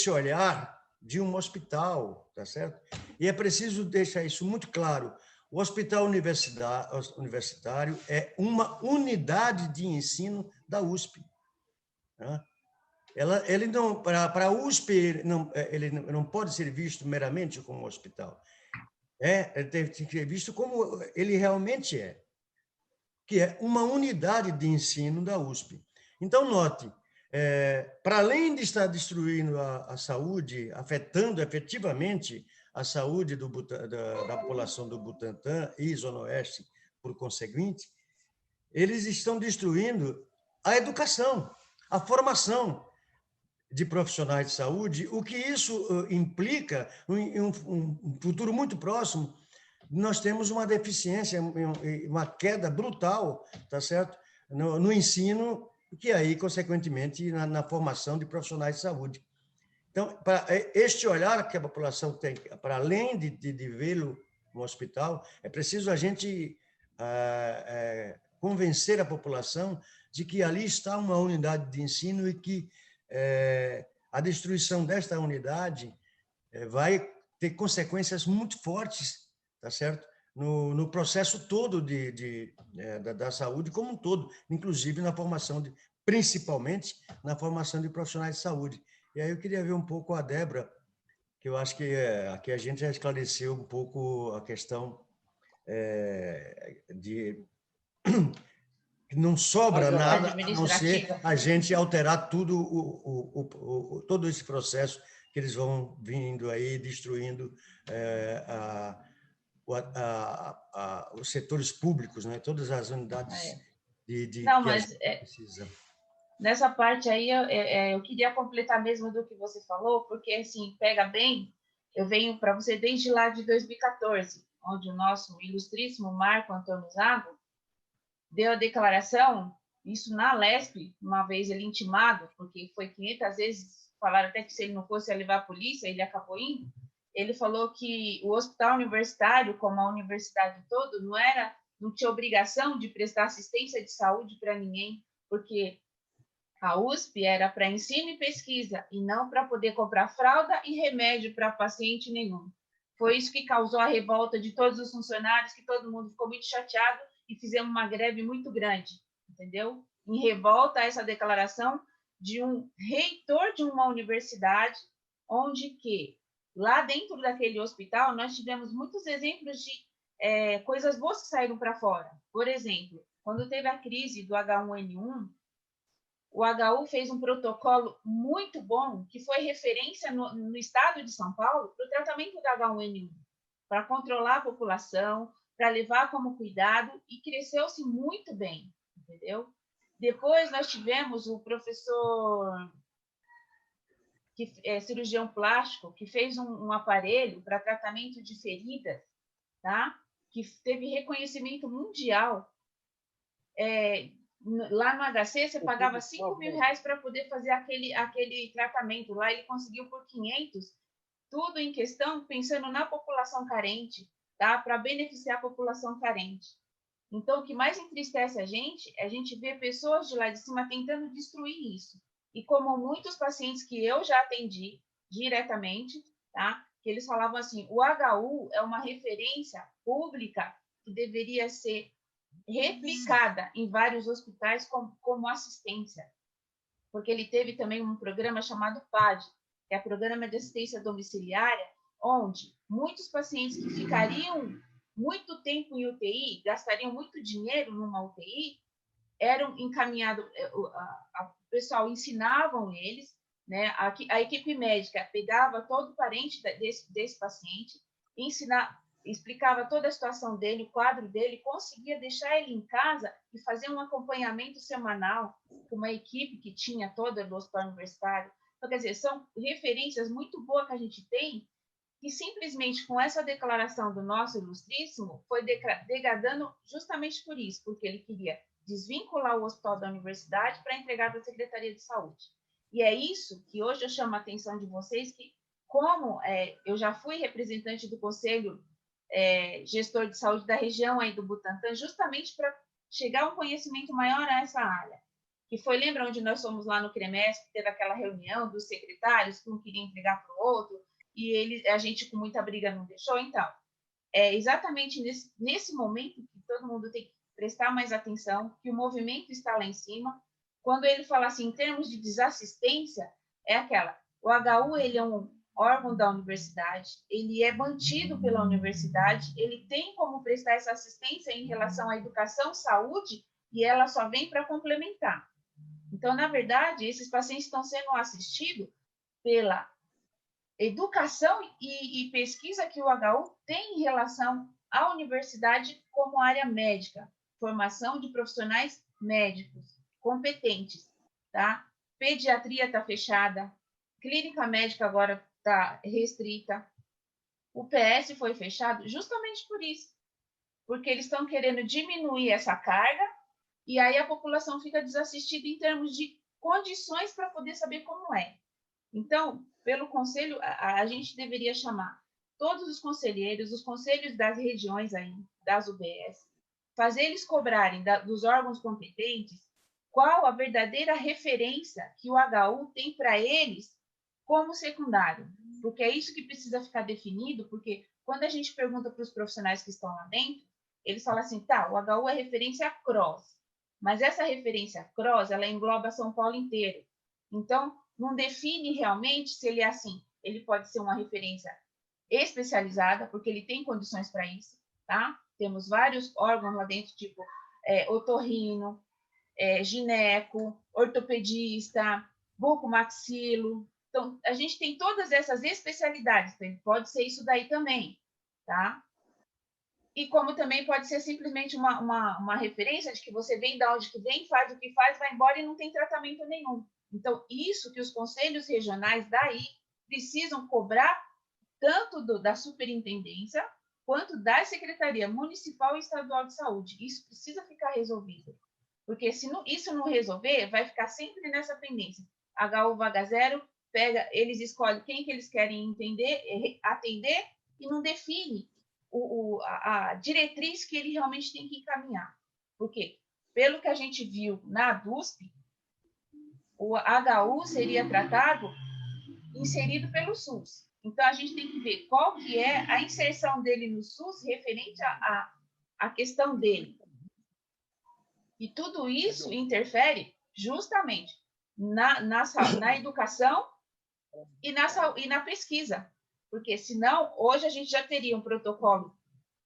olhar de um hospital, tá certo? E é preciso deixar isso muito claro. O hospital universitário é uma unidade de ensino da USP. Né? Ele não, para a USP, ele não pode ser visto meramente como um hospital. Ele tem que ser visto como ele realmente é, que é uma unidade de ensino da USP. Então, note, para além de estar destruindo a saúde, afetando efetivamente a saúde da população do Butantã e Zona Oeste, por conseguinte, eles estão destruindo a educação. a formação de profissionais de saúde, o que isso implica em um futuro muito próximo. Nós temos uma deficiência, uma queda brutal, tá certo? No ensino, que aí, consequentemente, na formação de profissionais de saúde. Então, para este olhar que a população tem, para além de vê-lo no hospital, é preciso a gente convencer a população de que ali está uma unidade de ensino e que a destruição desta unidade vai ter consequências muito fortes, tá certo? No processo todo da saúde como um todo, inclusive na formação principalmente na formação de profissionais de saúde. E aí eu queria ver um pouco a Débora, que eu acho que aqui a gente já esclareceu um pouco a questão de que não sobra nada a não ser a gente alterar tudo, todo esse processo que eles vão vindo aí, destruindo os setores públicos, né? Todas as unidades não, mas precisa. Nessa parte aí eu queria completar mesmo do que você falou, porque assim, pega bem, eu venho para você desde lá de 2014, onde o nosso ilustríssimo Marco Antônio Zago deu a declaração, isso na LESP, uma vez ele intimado, porque foi 500 vezes, falaram até que se ele não fosse ia levar a polícia, ele acabou indo. Ele falou que o hospital universitário, como a universidade toda, não tinha obrigação de prestar assistência de saúde para ninguém, porque a USP era para ensino e pesquisa, e não para poder comprar fralda e remédio para paciente nenhum. Foi isso que causou a revolta de todos os funcionários, que todo mundo ficou muito chateado e fizemos uma greve muito grande, entendeu? Em revolta a essa declaração de um reitor de uma universidade, onde que, lá dentro daquele hospital, nós tivemos muitos exemplos de coisas boas que saíram para fora. Por exemplo, quando teve a crise do H1N1, o HU fez um protocolo muito bom, que foi referência no estado de São Paulo para o tratamento do H1N1, para controlar a população, para levar como cuidado, e cresceu-se muito bem, entendeu? Depois nós tivemos o professor, que é cirurgião plástico, que fez um aparelho para tratamento de feridas, tá? Que teve reconhecimento mundial. Lá no HC, você pagava R$5.000 para poder fazer aquele tratamento. Lá ele conseguiu por 500, tudo em questão, pensando na população carente, tá? Para beneficiar a população carente. Então, o que mais entristece a gente é a gente ver pessoas de lá de cima tentando destruir isso. E como muitos pacientes que eu já atendi diretamente, tá? Que eles falavam assim, o HU é uma referência pública que deveria ser replicada em vários hospitais como assistência, porque ele teve também um programa chamado PAD, que é o Programa de Assistência Domiciliária, onde muitos pacientes que ficariam muito tempo em UTI, gastariam muito dinheiro numa UTI, eram encaminhados, o pessoal ensinavam eles, né, a equipe médica pegava todo o parente desse paciente, explicava toda a situação dele, o quadro dele, conseguia deixar ele em casa e fazer um acompanhamento semanal com uma equipe que tinha toda do hospital universitário. Então, quer dizer, são referências muito boas que a gente tem, que simplesmente com essa declaração do nosso ilustríssimo foi degradando justamente por isso, porque ele queria desvincular o hospital da universidade para entregar para a Secretaria de Saúde. E é isso que hoje eu chamo a atenção de vocês, que como eu já fui representante do Conselho gestor de saúde da região aí do Butantã, justamente para chegar a um conhecimento maior a essa área. Que foi, lembra onde nós fomos lá no CREMES, que teve aquela reunião dos secretários, que um queria entregar para o outro, e a gente com muita briga não deixou? Então, é exatamente nesse momento que todo mundo tem que prestar mais atenção, que o movimento está lá em cima. Quando ele fala assim, em termos de desassistência, é aquela, o HU ele é um órgão da universidade, ele é mantido pela universidade, ele tem como prestar essa assistência em relação à educação, saúde, e ela só vem para complementar. Então, na verdade, esses pacientes estão sendo assistidos pela educação e pesquisa que o HU tem em relação à universidade como área médica, formação de profissionais médicos competentes, tá? pediatria está fechada, clínica médica agora está restrita, o PS foi fechado justamente por isso, porque eles estão querendo diminuir essa carga e aí a população fica desassistida em termos de condições para poder saber como é. Então, pelo conselho, a gente deveria chamar todos os conselheiros, os conselhos das regiões aí, das UBS, fazer eles cobrarem dos órgãos competentes qual a verdadeira referência que o HU tem para eles como secundário, porque é isso que precisa ficar definido, porque quando a gente pergunta para os profissionais que estão lá dentro, eles falam assim, tá, o HU é referência CROSS, mas essa referência CROSS, ela engloba São Paulo inteiro. Então, não define realmente se ele é assim. Ele pode ser uma referência especializada, porque ele tem condições para isso, tá? Temos vários órgãos lá dentro, tipo otorrino, gineco, ortopedista, bucomaxilo. Então, a gente tem todas essas especialidades, então, pode ser isso daí também, tá? E como também pode ser simplesmente uma referência de que você vem da onde que vem, faz o que faz, vai embora e não tem tratamento nenhum. Então, isso que os conselhos regionais daí precisam cobrar tanto da superintendência quanto da Secretaria Municipal e Estadual de Saúde. Isso precisa ficar resolvido. Porque se isso não resolver, vai ficar sempre nessa pendência. HU vaga zero, eles escolhem quem que eles querem atender e não define a diretriz que ele realmente tem que encaminhar. Porque, pelo que a gente viu na DUSP, o HU seria tratado, inserido pelo SUS. Então, a gente tem que ver qual que é a inserção dele no SUS referente à questão dele. E tudo isso interfere justamente na educação e na pesquisa. Porque, senão, hoje a gente já teria um protocolo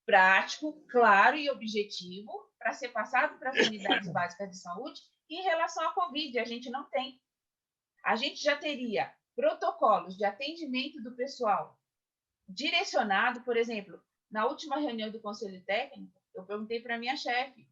prático, claro e objetivo para ser passado para as unidades básicas de saúde em relação à Covid. A gente não tem. A gente já teria protocolos de atendimento do pessoal direcionado, por exemplo, na última reunião do Conselho Técnico, eu perguntei para a minha chefe,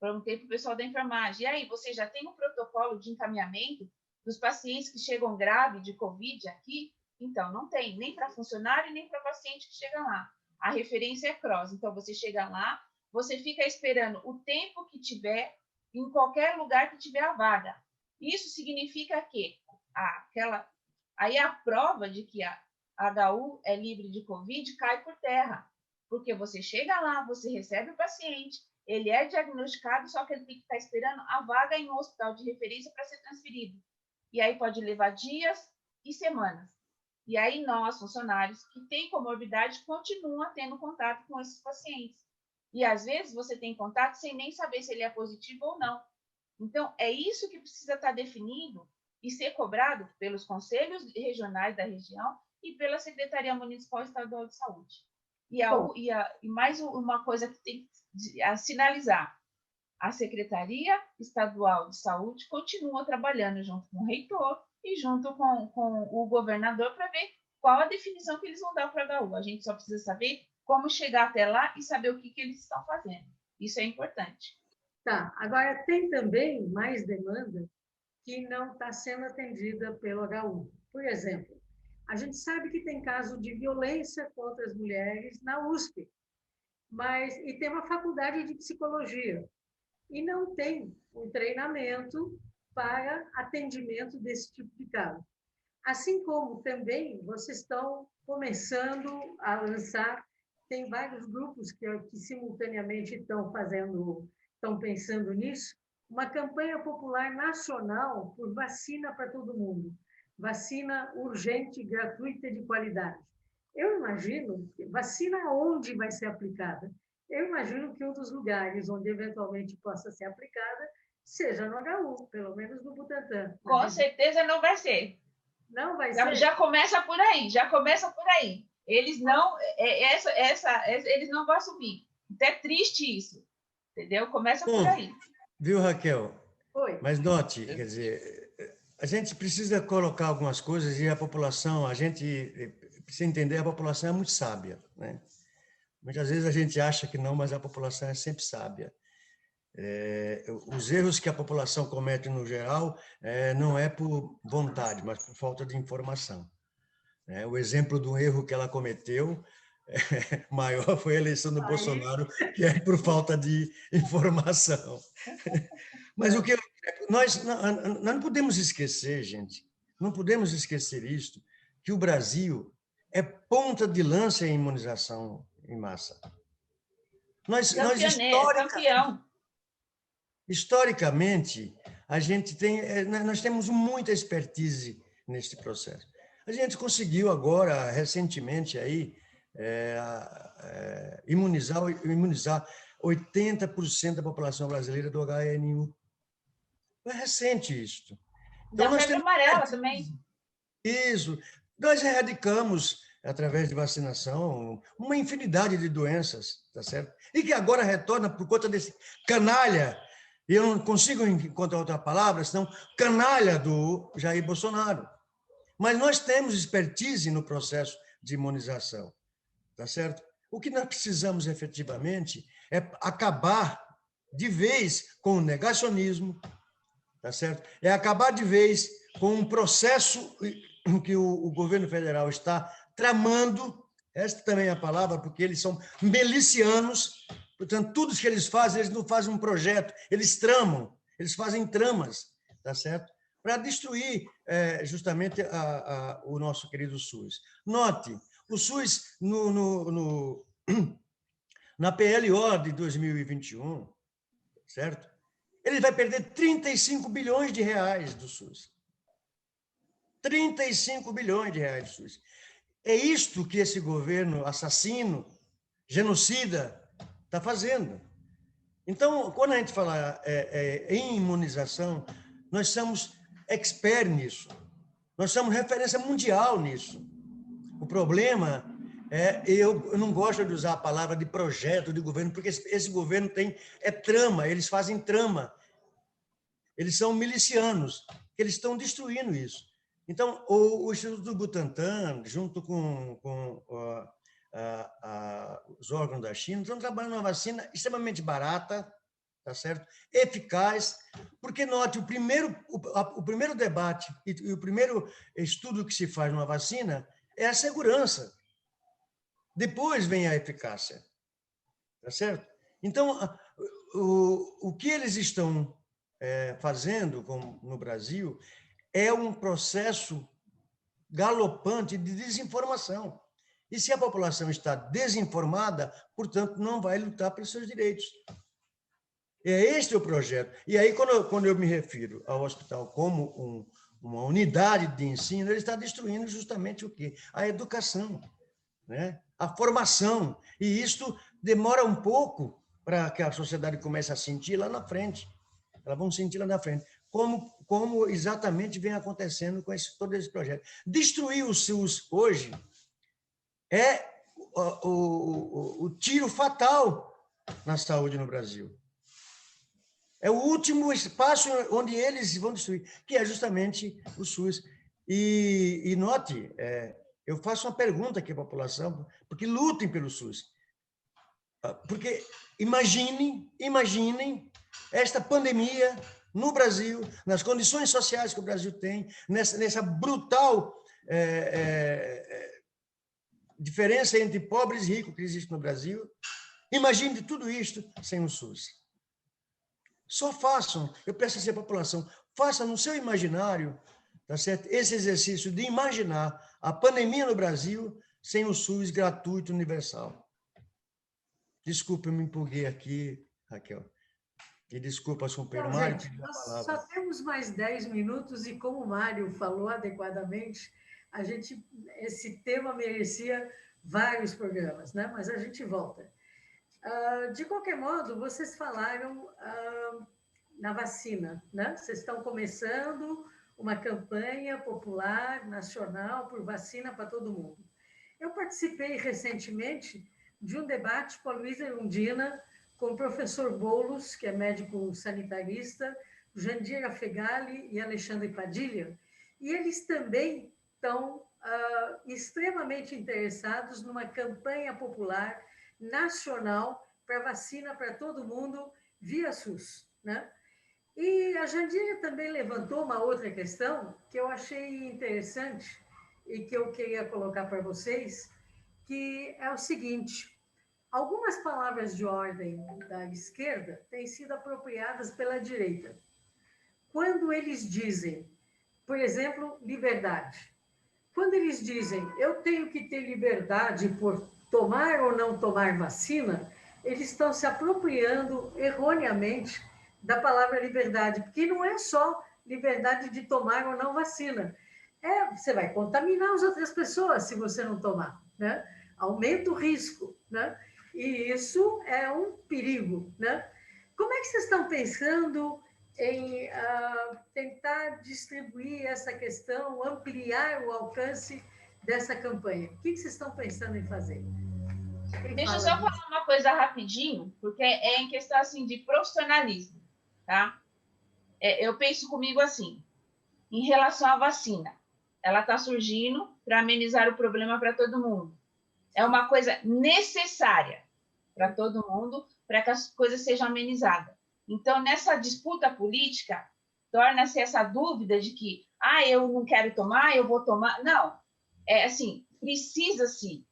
perguntei para o pessoal da enfermagem, e aí, você já tem um protocolo de encaminhamento dos pacientes que chegam grave de Covid aqui? Então, não tem, nem para funcionário, nem para paciente que chega lá. A referência é CROSS, então você chega lá, você fica esperando o tempo que tiver, em qualquer lugar que tiver a vaga. Isso significa que aí a prova de que a HU é livre de Covid cai por terra, porque você chega lá, você recebe o paciente, ele é diagnosticado, só que ele tem que estar esperando a vaga em um hospital de referência para ser transferido. E aí pode levar dias e semanas. E aí nós, funcionários que têm comorbidade, continuam tendo contato com esses pacientes. E às vezes você tem contato sem nem saber se ele é positivo ou não. Então, é isso que precisa estar definido e ser cobrado pelos conselhos regionais da região e pela Secretaria Municipal Estadual de Saúde. E mais uma coisa que tem que sinalizar, a Secretaria Estadual de Saúde continua trabalhando junto com o reitor e junto com o governador para ver qual a definição que eles vão dar para a HU. A gente só precisa saber como chegar até lá e saber o que eles estão fazendo. Isso é importante. Tá, agora tem também mais demanda que não está sendo atendida pelo HU. Por exemplo, a gente sabe que tem caso de violência contra as mulheres na USP, e tem uma faculdade de psicologia, e não tem um treinamento para atendimento desse tipo de caso. Assim como também vocês estão começando a lançar, tem vários grupos que simultaneamente estão pensando nisso, uma campanha popular nacional por vacina para todo mundo. Vacina urgente, gratuita e de qualidade. Eu imagino, vacina onde vai ser aplicada? Eu imagino que um dos lugares onde eventualmente possa ser aplicada seja no HU, pelo menos no Butantan. Com certeza não vai ser. Não vai ser? Já começa por aí, Eles não, eles não vão assumir. Então é triste isso, entendeu? Começa por aí. Viu, Raquel? Oi. Mas note, quer dizer, a gente precisa colocar algumas coisas e a gente precisa entender, a população é muito sábia, né? Muitas vezes a gente acha que não, mas a população é sempre sábia. os erros que a população comete no geral não é por vontade, mas por falta de informação. O exemplo de um erro que ela cometeu maior foi a eleição do Bolsonaro, que é por falta de informação. Mas o que nós não podemos esquecer, gente, não podemos esquecer isto, que o Brasil é ponta de lança em imunização em massa. Campeão. Historicamente, nós temos muita expertise neste processo. A gente conseguiu agora, recentemente, aí, imunizar 80% da população brasileira do HN1. É recente isso. Então, da febre amarela também. Isso. Nós erradicamos, através de vacinação, uma infinidade de doenças, tá certo? E que agora retorna por conta desse canalha, e eu não consigo encontrar outra palavra, senão canalha do Jair Bolsonaro. Mas nós temos expertise no processo de imunização, tá certo? O que nós precisamos efetivamente é acabar de vez com o negacionismo, tá certo? É acabar de vez com um processo que o governo federal está tramando, esta também é a palavra, porque eles são milicianos, portanto, tudo que eles fazem, eles não fazem um projeto, eles tramam, eles fazem tramas, tá certo? Para destruir justamente o nosso querido SUS. Note, o SUS, na PLO de 2021, certo? Ele vai perder 35 bilhões de reais do SUS. 35 bilhões de reais do SUS. É isto que esse governo assassino, genocida, está fazendo. Então, quando a gente fala em imunização, nós somos expert nisso. Nós somos referência mundial nisso. O problema eu não gosto de usar a palavra de projeto de governo, porque esse governo tem trama, eles fazem trama. Eles são milicianos, eles estão destruindo isso. Então, o Instituto Butantan, junto com os órgãos da China, estão trabalhando numa vacina extremamente barata, tá certo? Eficaz, porque, note, o primeiro debate e o primeiro estudo que se faz numa vacina é a segurança. Depois vem a eficácia, tá certo? Então, o que eles estão fazendo no Brasil é um processo galopante de desinformação. E se a população está desinformada, portanto, não vai lutar pelos seus direitos. Este é o projeto. E aí, quando eu me refiro ao hospital como uma unidade de ensino, ele está destruindo justamente o quê? A educação, né? A formação. E isto demora um pouco para que a sociedade comece a sentir lá na frente. Elas vão sentir lá na frente. Como exatamente vem acontecendo com todo esse projeto. Destruir o SUS hoje é o tiro fatal na saúde no Brasil. É o último espaço onde eles vão destruir, que é justamente o SUS. E note, eu faço uma pergunta aqui à população, porque lutem pelo SUS. Porque imaginem esta pandemia no Brasil, nas condições sociais que o Brasil tem, nessa brutal diferença entre pobres e ricos que existe no Brasil. Imagine tudo isto sem o SUS. Só façam, eu peço assim à população, façam no seu imaginário, tá certo? Esse exercício de imaginar a pandemia no Brasil sem o SUS gratuito universal. Desculpa, eu me empolguei aqui, Raquel. E desculpa, companheiro Mário. Gente, nós só temos mais 10 minutos e, como o Mário falou adequadamente, esse tema merecia vários programas, né? Mas a gente volta. De qualquer modo, vocês falaram na vacina, né? Vocês estão começando uma campanha popular, nacional, por vacina para todo mundo. Eu participei recentemente de um debate com a Luísa Erundina, com o professor Boulos, que é médico sanitarista, Jandir Afegali e Alexandre Padilha, e eles também estão extremamente interessados numa campanha popular nacional para vacina para todo mundo via SUS, né? E a Jandira também levantou uma outra questão que eu achei interessante e que eu queria colocar para vocês, que é o seguinte: algumas palavras de ordem da esquerda têm sido apropriadas pela direita. Quando eles dizem, por exemplo, liberdade. Quando eles dizem, eu tenho que ter liberdade por tomar ou não tomar vacina, eles estão se apropriando erroneamente da palavra liberdade, porque não é só liberdade de tomar ou não vacina. Você vai contaminar as outras pessoas se você não tomar, né? Aumenta o risco, né? E isso é um perigo, né? Como é que vocês estão pensando em tentar distribuir essa questão, ampliar o alcance dessa campanha? O que vocês estão pensando em fazer? Deixa eu só falar uma coisa rapidinho, porque é em questão assim, de profissionalismo, tá? Eu penso comigo assim, em relação à vacina, ela está surgindo para amenizar o problema para todo mundo. É uma coisa necessária para todo mundo, para que as coisas sejam amenizadas. Então, nessa disputa política, torna-se essa dúvida de que, eu não quero tomar, eu vou tomar. Não, é assim, precisa-se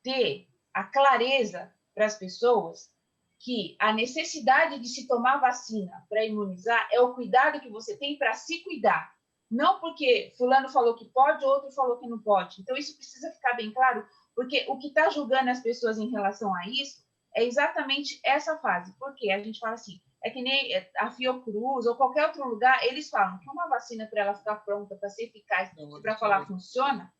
ter a clareza para as pessoas que a necessidade de se tomar vacina para imunizar é o cuidado que você tem para se cuidar. Não porque fulano falou que pode, outro falou que não pode. Então, isso precisa ficar bem claro, porque o que está julgando as pessoas em relação a isso é exatamente essa fase. Porque a gente fala assim, é que nem a Fiocruz ou qualquer outro lugar, eles falam que uma vacina, para ela ficar pronta, para ser eficaz, para falar funciona,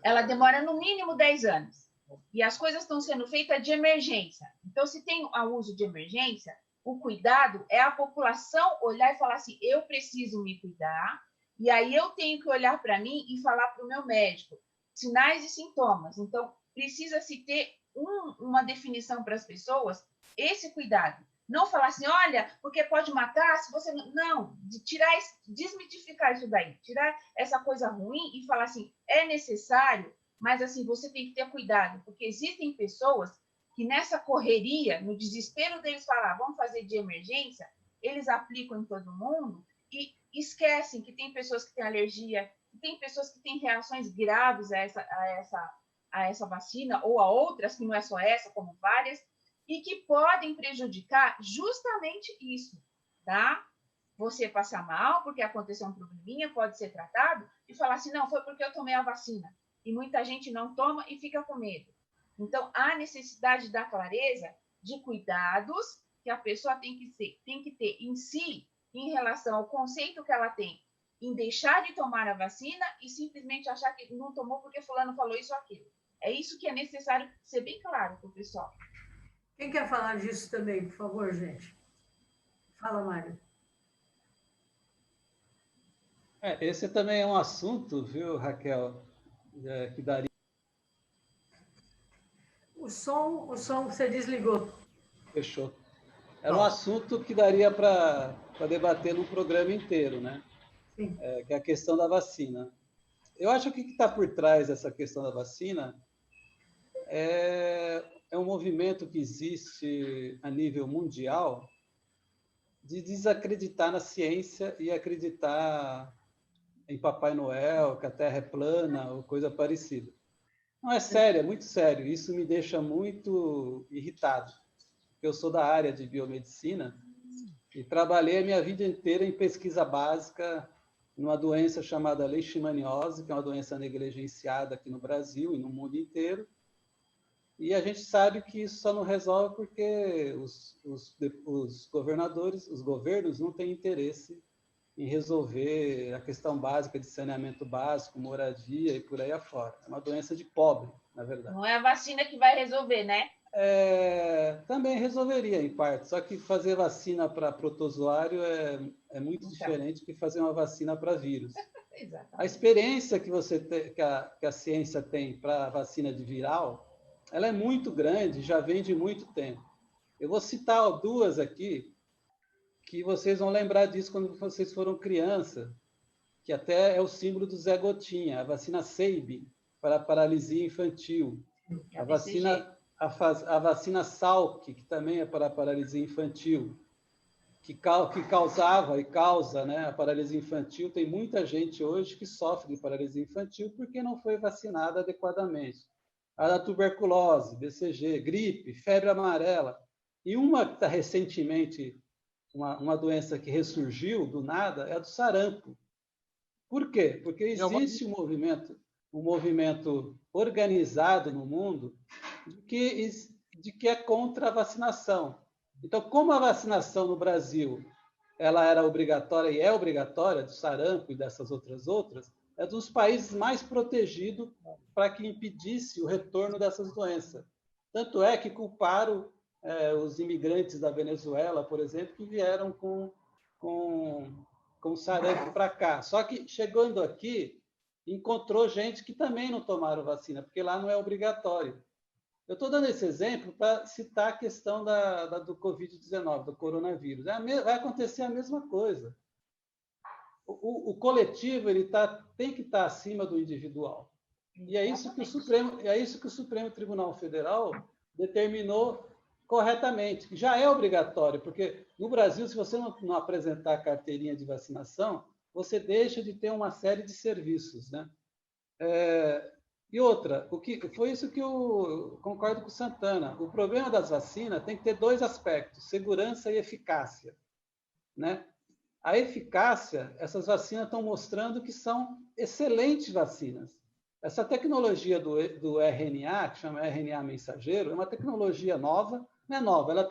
ela demora no mínimo 10 anos. E as coisas estão sendo feitas de emergência. Então, se tem o uso de emergência, o cuidado é a população olhar e falar assim, eu preciso me cuidar, e aí eu tenho que olhar para mim e falar para o meu médico sinais e sintomas. Então, precisa-se ter uma definição para as pessoas, esse cuidado. Não falar assim, olha, porque pode matar se você... Não, desmitificar isso daí, tirar essa coisa ruim e falar assim, é necessário, mas assim, você tem que ter cuidado, porque existem pessoas que nessa correria, no desespero deles falar, vamos fazer de emergência, eles aplicam em todo mundo e esquecem que tem pessoas que têm alergia, que tem pessoas que têm reações graves a essa vacina, ou a outras, que não é só essa, como várias, e que podem prejudicar justamente isso, tá? Você passar mal porque aconteceu um probleminha, pode ser tratado, e falar assim, não, foi porque eu tomei a vacina. E muita gente não toma e fica com medo. Então, há necessidade da clareza de cuidados que a pessoa tem que ter em si, em relação ao conceito que ela tem, em deixar de tomar a vacina e simplesmente achar que não tomou porque fulano falou isso ou aquilo. É isso que é necessário ser bem claro para o pessoal. Quem quer falar disso também, por favor, gente? Fala, Mário. Esse também é um assunto, viu, Raquel, que daria... O som você desligou. Fechou. Era um assunto que daria para debater num programa inteiro, né? Sim. Que é a questão da vacina. Eu acho que o que está por trás dessa questão da vacina é um movimento que existe a nível mundial de desacreditar na ciência e acreditar em Papai Noel, que a Terra é plana ou coisa parecida. Não, é sério, é muito sério. Isso me deixa muito irritado. Eu sou da área de biomedicina e trabalhei a minha vida inteira em pesquisa básica numa doença chamada leishmaniose, que é uma doença negligenciada aqui no Brasil e no mundo inteiro. E a gente sabe que isso só não resolve porque os governos não têm interesse em resolver a questão básica de saneamento básico, moradia e por aí afora. É uma doença de pobre, na verdade. Não é a vacina que vai resolver, né? Também resolveria, em parte. Só que fazer vacina para protozoário é muito diferente que fazer uma vacina para vírus. A experiência que a ciência tem para a vacina de viral, ela é muito grande, já vem de muito tempo. Eu vou citar duas aqui, que vocês vão lembrar disso quando vocês foram criança, que até é o símbolo do Zé Gotinha, a vacina Sabin, para a paralisia infantil. A vacina Salk, que também é para a paralisia infantil. que causava e causa, né, a paralisia infantil. Tem muita gente hoje que sofre de paralisia infantil porque não foi vacinada adequadamente. A da tuberculose, BCG, gripe, febre amarela. E uma que está recentemente, uma doença que ressurgiu do nada, é a do sarampo. Por quê? Porque existe um movimento organizado no mundo de que é contra a vacinação. Então, como a vacinação no Brasil ela era obrigatória e é obrigatória, do sarampo e dessas outras, é dos países mais protegidos para que impedisse o retorno dessas doenças. Tanto é que culparam os imigrantes da Venezuela, por exemplo, que vieram com sarampo para cá. Só que, chegando aqui, encontrou gente que também não tomaram vacina, porque lá não é obrigatório. Eu estou dando esse exemplo para citar a questão do Covid-19, do coronavírus. Vai acontecer a mesma coisa. O coletivo tem que estar acima do individual. E é isso que o Supremo Tribunal Federal determinou corretamente, que já é obrigatório, porque no Brasil, se você não apresentar a carteirinha de vacinação, você deixa de ter uma série de serviços, né? E outra, foi isso que eu concordo com o Santana. O problema das vacinas tem que ter dois aspectos: segurança e eficácia, né? A eficácia, essas vacinas estão mostrando que são excelentes vacinas. Essa tecnologia do RNA, que chama RNA mensageiro, é uma tecnologia nova. Não é nova, ela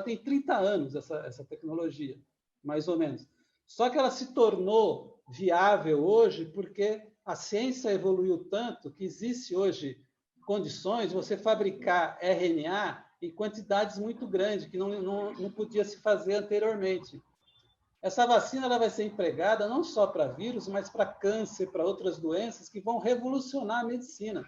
tem 30 anos, essa tecnologia, mais ou menos. Só que ela se tornou viável hoje porque a ciência evoluiu tanto que existe hoje condições de você fabricar RNA em quantidades muito grandes, que não podia se fazer anteriormente. Essa vacina ela vai ser empregada não só para vírus, mas para câncer, para outras doenças que vão revolucionar a medicina.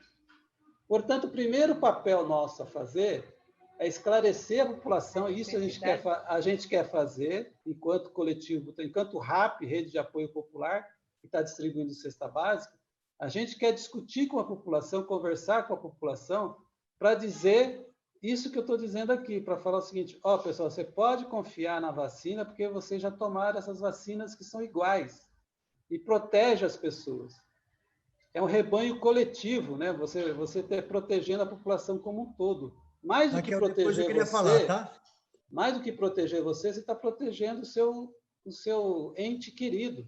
Portanto, o primeiro papel nosso a fazer é esclarecer a população, e isso a gente quer fazer enquanto coletivo, enquanto RAP, Rede de Apoio Popular, que está distribuindo cesta básica. A gente quer discutir com a população, conversar com a população, para dizer isso que eu estou dizendo aqui, para falar o seguinte: pessoal, você pode confiar na vacina porque vocês já tomaram essas vacinas que são iguais e protege as pessoas. É um rebanho coletivo, né? Você está protegendo a população como um todo. Mais do que proteger você, mais do que proteger você está protegendo o seu ente querido.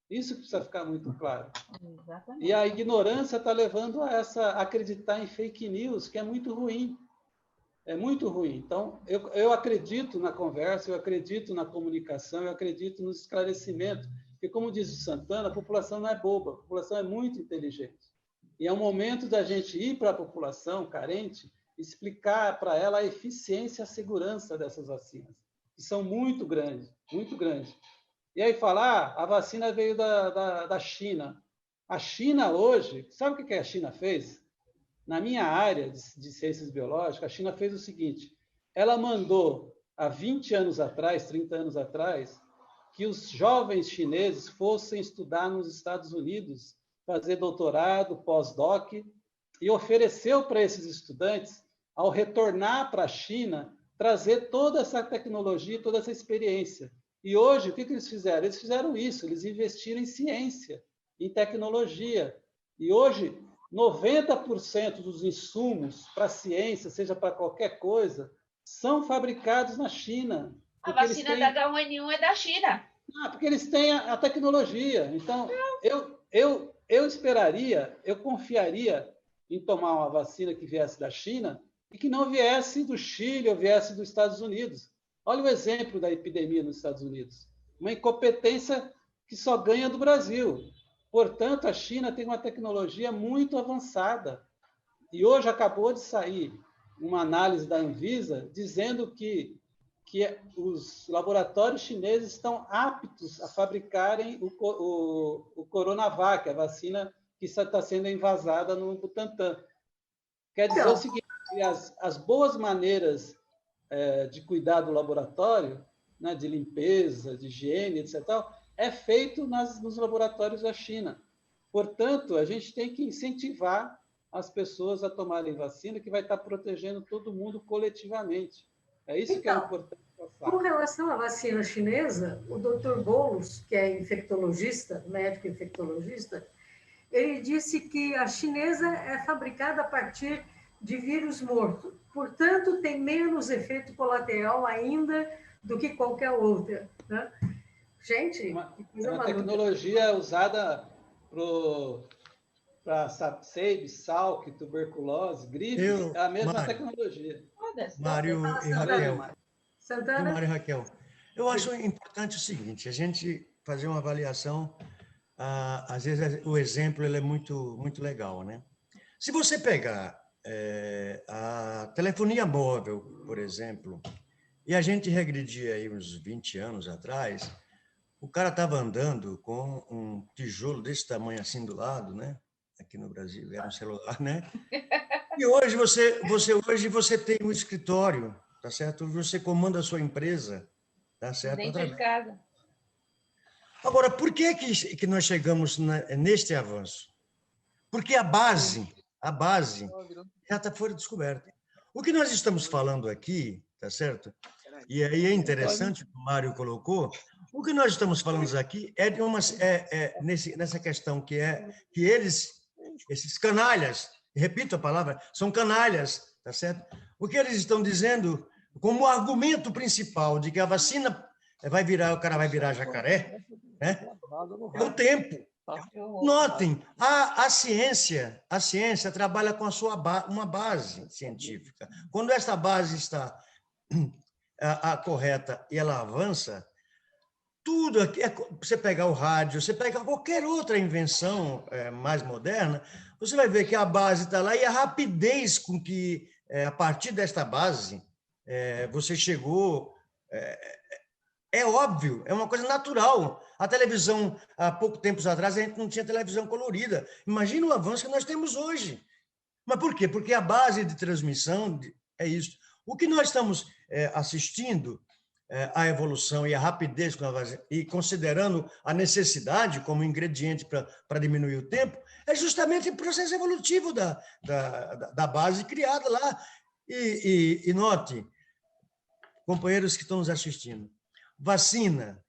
Isso precisa ficar muito claro. Exatamente. E a ignorância está levando a acreditar em fake news, que é muito ruim. É muito ruim. Então, eu acredito na conversa, eu acredito na comunicação, eu acredito no esclarecimento. Porque, como diz o Santana, a população não é boba, a população é muito inteligente. E é um momento da gente ir para a população carente, explicar para ela a eficiência e a segurança dessas vacinas, que são muito grandes, muito grandes. E aí falar, a vacina veio da China. A China hoje, sabe o que a China fez? Na minha área de ciências biológicas, a China fez o seguinte: ela mandou, há 20 anos atrás, 30 anos atrás, que os jovens chineses fossem estudar nos Estados Unidos, fazer doutorado, pós-doc, e ofereceu para esses estudantes, ao retornar para a China, trazer toda essa tecnologia, toda essa experiência. E hoje, o que eles fizeram? Eles fizeram isso, eles investiram em ciência, em tecnologia. E hoje, 90% dos insumos para a ciência, seja para qualquer coisa, são fabricados na China. A vacina da H1N1 é da China. Porque eles têm a tecnologia. Então, eu esperaria, eu confiaria em tomar uma vacina que viesse da China e que não viesse do Chile ou viesse dos Estados Unidos. Olha o exemplo da epidemia nos Estados Unidos. Uma incompetência que só ganha do Brasil. Portanto, a China tem uma tecnologia muito avançada. E hoje acabou de sair uma análise da Anvisa dizendo que os laboratórios chineses estão aptos a fabricarem o Coronavac, a vacina que está sendo envasada no Butantan. Quer dizer o seguinte: as boas maneiras de cuidar do laboratório, né, de limpeza, de higiene, etc., é feito nos laboratórios da China. Portanto, a gente tem que incentivar as pessoas a tomarem vacina, que vai estar protegendo todo mundo coletivamente. É isso que é importante passar. Com relação à vacina chinesa, o Dr. Boulos, que é infectologista, médico infectologista, ele disse que a chinesa é fabricada a partir de vírus morto. Portanto, tem menos efeito colateral ainda do que qualquer outra. Né? Gente, que coisa uma maluca. tecnologia usada para SARS, SALC, tuberculose, gripe, é a mesma tecnologia. Mário e Raquel. Santana? Mário e Raquel. Eu acho importante o seguinte, a gente fazer uma avaliação, às vezes o exemplo ele é muito, muito legal, né? Se você pegar a telefonia móvel, por exemplo, e a gente regredir aí uns 20 anos atrás, o cara estava andando com um tijolo desse tamanho assim do lado, né? Aqui no Brasil era um celular, né? E hoje você tem um escritório, tá certo? Você comanda a sua empresa, tá certo? Dentro de casa. Agora, por que nós chegamos neste avanço? Porque a base já foi descoberta. O que nós estamos falando aqui, tá certo? E aí é interessante o que o Mário colocou. O que nós estamos falando aqui é nessa questão que esses canalhas, repito a palavra, são canalhas, tá certo? O que eles estão dizendo como argumento principal de que a vacina o cara vai virar jacaré, né? É o tempo. Notem, a ciência trabalha com uma base científica. Quando essa base está a correta e ela avança, tudo aqui, você pegar o rádio, você pegar qualquer outra invenção mais moderna, você vai ver que a base está lá e a rapidez com que, a partir desta base, você chegou, é óbvio, é uma coisa natural. A televisão, há pouco tempo atrás, a gente não tinha televisão colorida. Imagina o avanço que nós temos hoje. Mas por quê? Porque a base de transmissão é isso. O que nós estamos assistindo, a evolução e a rapidez, e considerando a necessidade como ingrediente para diminuir o tempo, é justamente o processo evolutivo da base criada lá. E note, companheiros que estão nos assistindo, vacina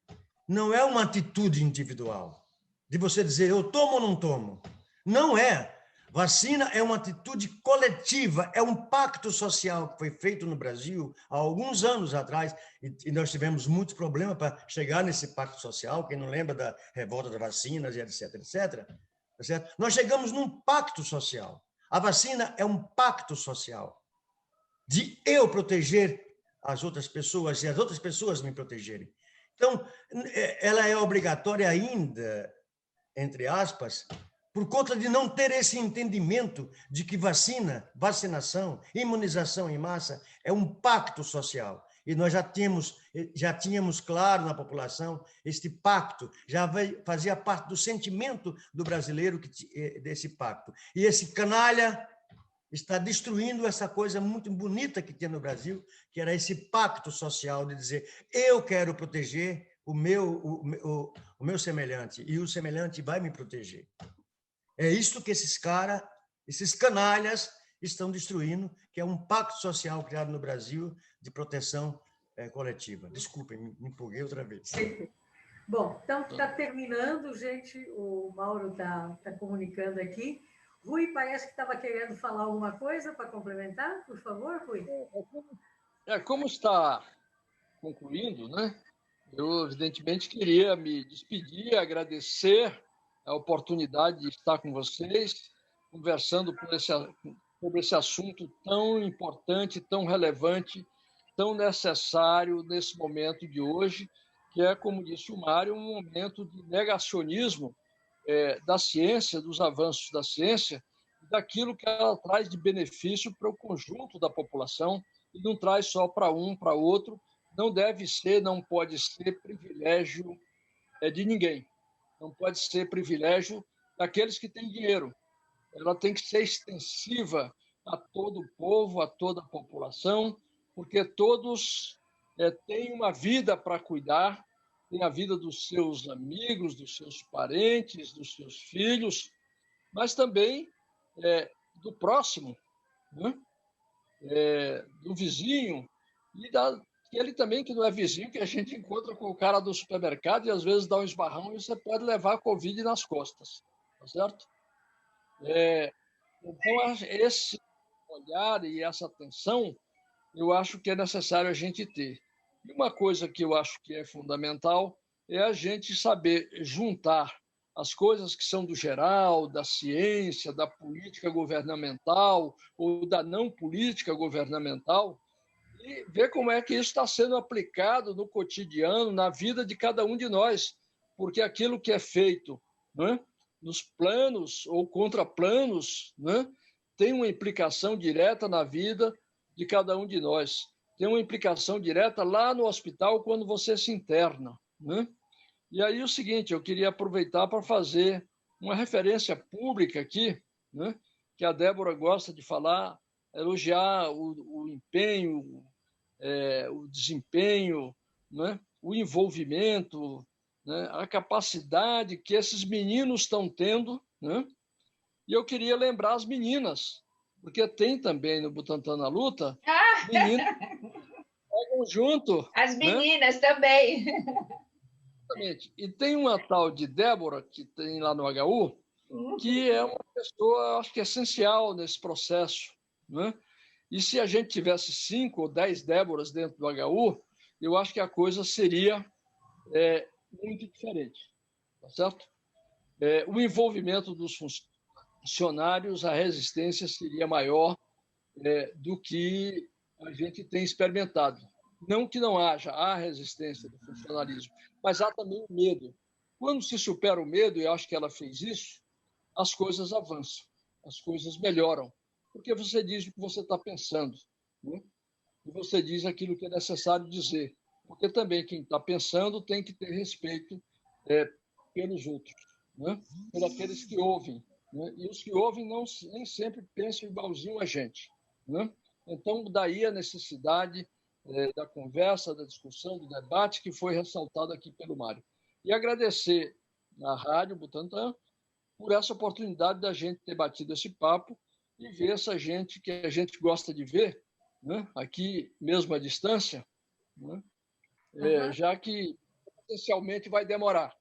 não é uma atitude individual, de você dizer, eu tomo ou não tomo. Não é. Vacina é uma atitude coletiva, é um pacto social que foi feito no Brasil há alguns anos atrás, e nós tivemos muitos problemas para chegar nesse pacto social, quem não lembra da revolta das vacinas, etc, etc. Tá certo? Nós chegamos num pacto social. A vacina é um pacto social, de eu proteger as outras pessoas e as outras pessoas me protegerem. Então, ela é obrigatória ainda, entre aspas, por conta de não ter esse entendimento de que vacinação, imunização em massa é um pacto social. E nós já tínhamos claro na população este pacto, já fazia parte do sentimento do brasileiro desse pacto. E esse canalha está destruindo essa coisa muito bonita que tinha no Brasil, que era esse pacto social de dizer, eu quero proteger o meu semelhante, e o semelhante vai me proteger. É isso que esses canalhas estão destruindo, que é um pacto social criado no Brasil de proteção coletiva. Desculpem, me empolguei outra vez. Bom, então está terminando, gente. O Mauro está comunicando aqui. Rui, parece que estava querendo falar alguma coisa para complementar, por favor, Rui. Como está concluindo, né? Eu, evidentemente, queria me despedir, agradecer a oportunidade de estar com vocês, conversando sobre esse assunto tão importante, tão relevante, tão necessário nesse momento de hoje, que é, como disse o Mário, um momento de negacionismo da ciência, dos avanços da ciência, daquilo que ela traz de benefício para o conjunto da população, e não traz só para um, para outro, não deve ser, não pode ser privilégio de ninguém. Não pode ser privilégio daqueles que têm dinheiro. Ela tem que ser extensiva a todo o povo, a toda a população, porque todos têm uma vida para cuidar, têm a vida dos seus amigos, dos seus parentes, dos seus filhos, mas também do próximo, né? Do vizinho e aquele também que não é vizinho, que a gente encontra com o cara do supermercado e às vezes dá um esbarrão e você pode levar a Covid nas costas, tá certo? Então, esse olhar e essa atenção, eu acho que é necessário a gente ter. E uma coisa que eu acho que é fundamental é a gente saber juntar as coisas que são do geral, da ciência, da política governamental ou da não política governamental, e ver como é que isso está sendo aplicado no cotidiano, na vida de cada um de nós, porque aquilo que é feito, né, nos planos ou contraplanos, né, tem uma implicação direta na vida de cada um de nós. Tem uma implicação direta lá no hospital quando você se interna, né? E aí o seguinte, eu queria aproveitar para fazer uma referência pública aqui, né, que a Débora gosta de falar, elogiar o empenho, o desempenho, né, o envolvimento, né, a capacidade que esses meninos estão tendo, né? E eu queria lembrar as meninas, porque tem também no Butantan na Luta, meninas que jogam junto. As né? meninas também. Exatamente. E tem uma tal de Débora, que tem lá no HU, que é uma pessoa, acho que essencial nesse processo, né? E se a gente tivesse 5 ou 10 Déboras dentro do HU, eu acho que a coisa seria muito diferente, tá certo? O envolvimento dos funcionários, a resistência seria maior do que a gente tem experimentado. Não que não haja a resistência do funcionalismo, mas há também o medo. Quando se supera o medo, e acho que ela fez isso, as coisas avançam, as coisas melhoram, porque você diz o que você está pensando, né? E você diz aquilo que é necessário dizer, porque também quem está pensando tem que ter respeito pelos outros, né? Por aqueles que ouvem, né? E os que ouvem nem sempre pensam igualzinho a gente, né? Então, daí a necessidade da conversa, da discussão, do debate que foi ressaltado aqui pelo Mário. E agradecer à Rádio Butantan por essa oportunidade da gente ter batido esse papo e ver essa gente que a gente gosta de ver, né, aqui mesmo à distância, né, já que potencialmente vai demorar,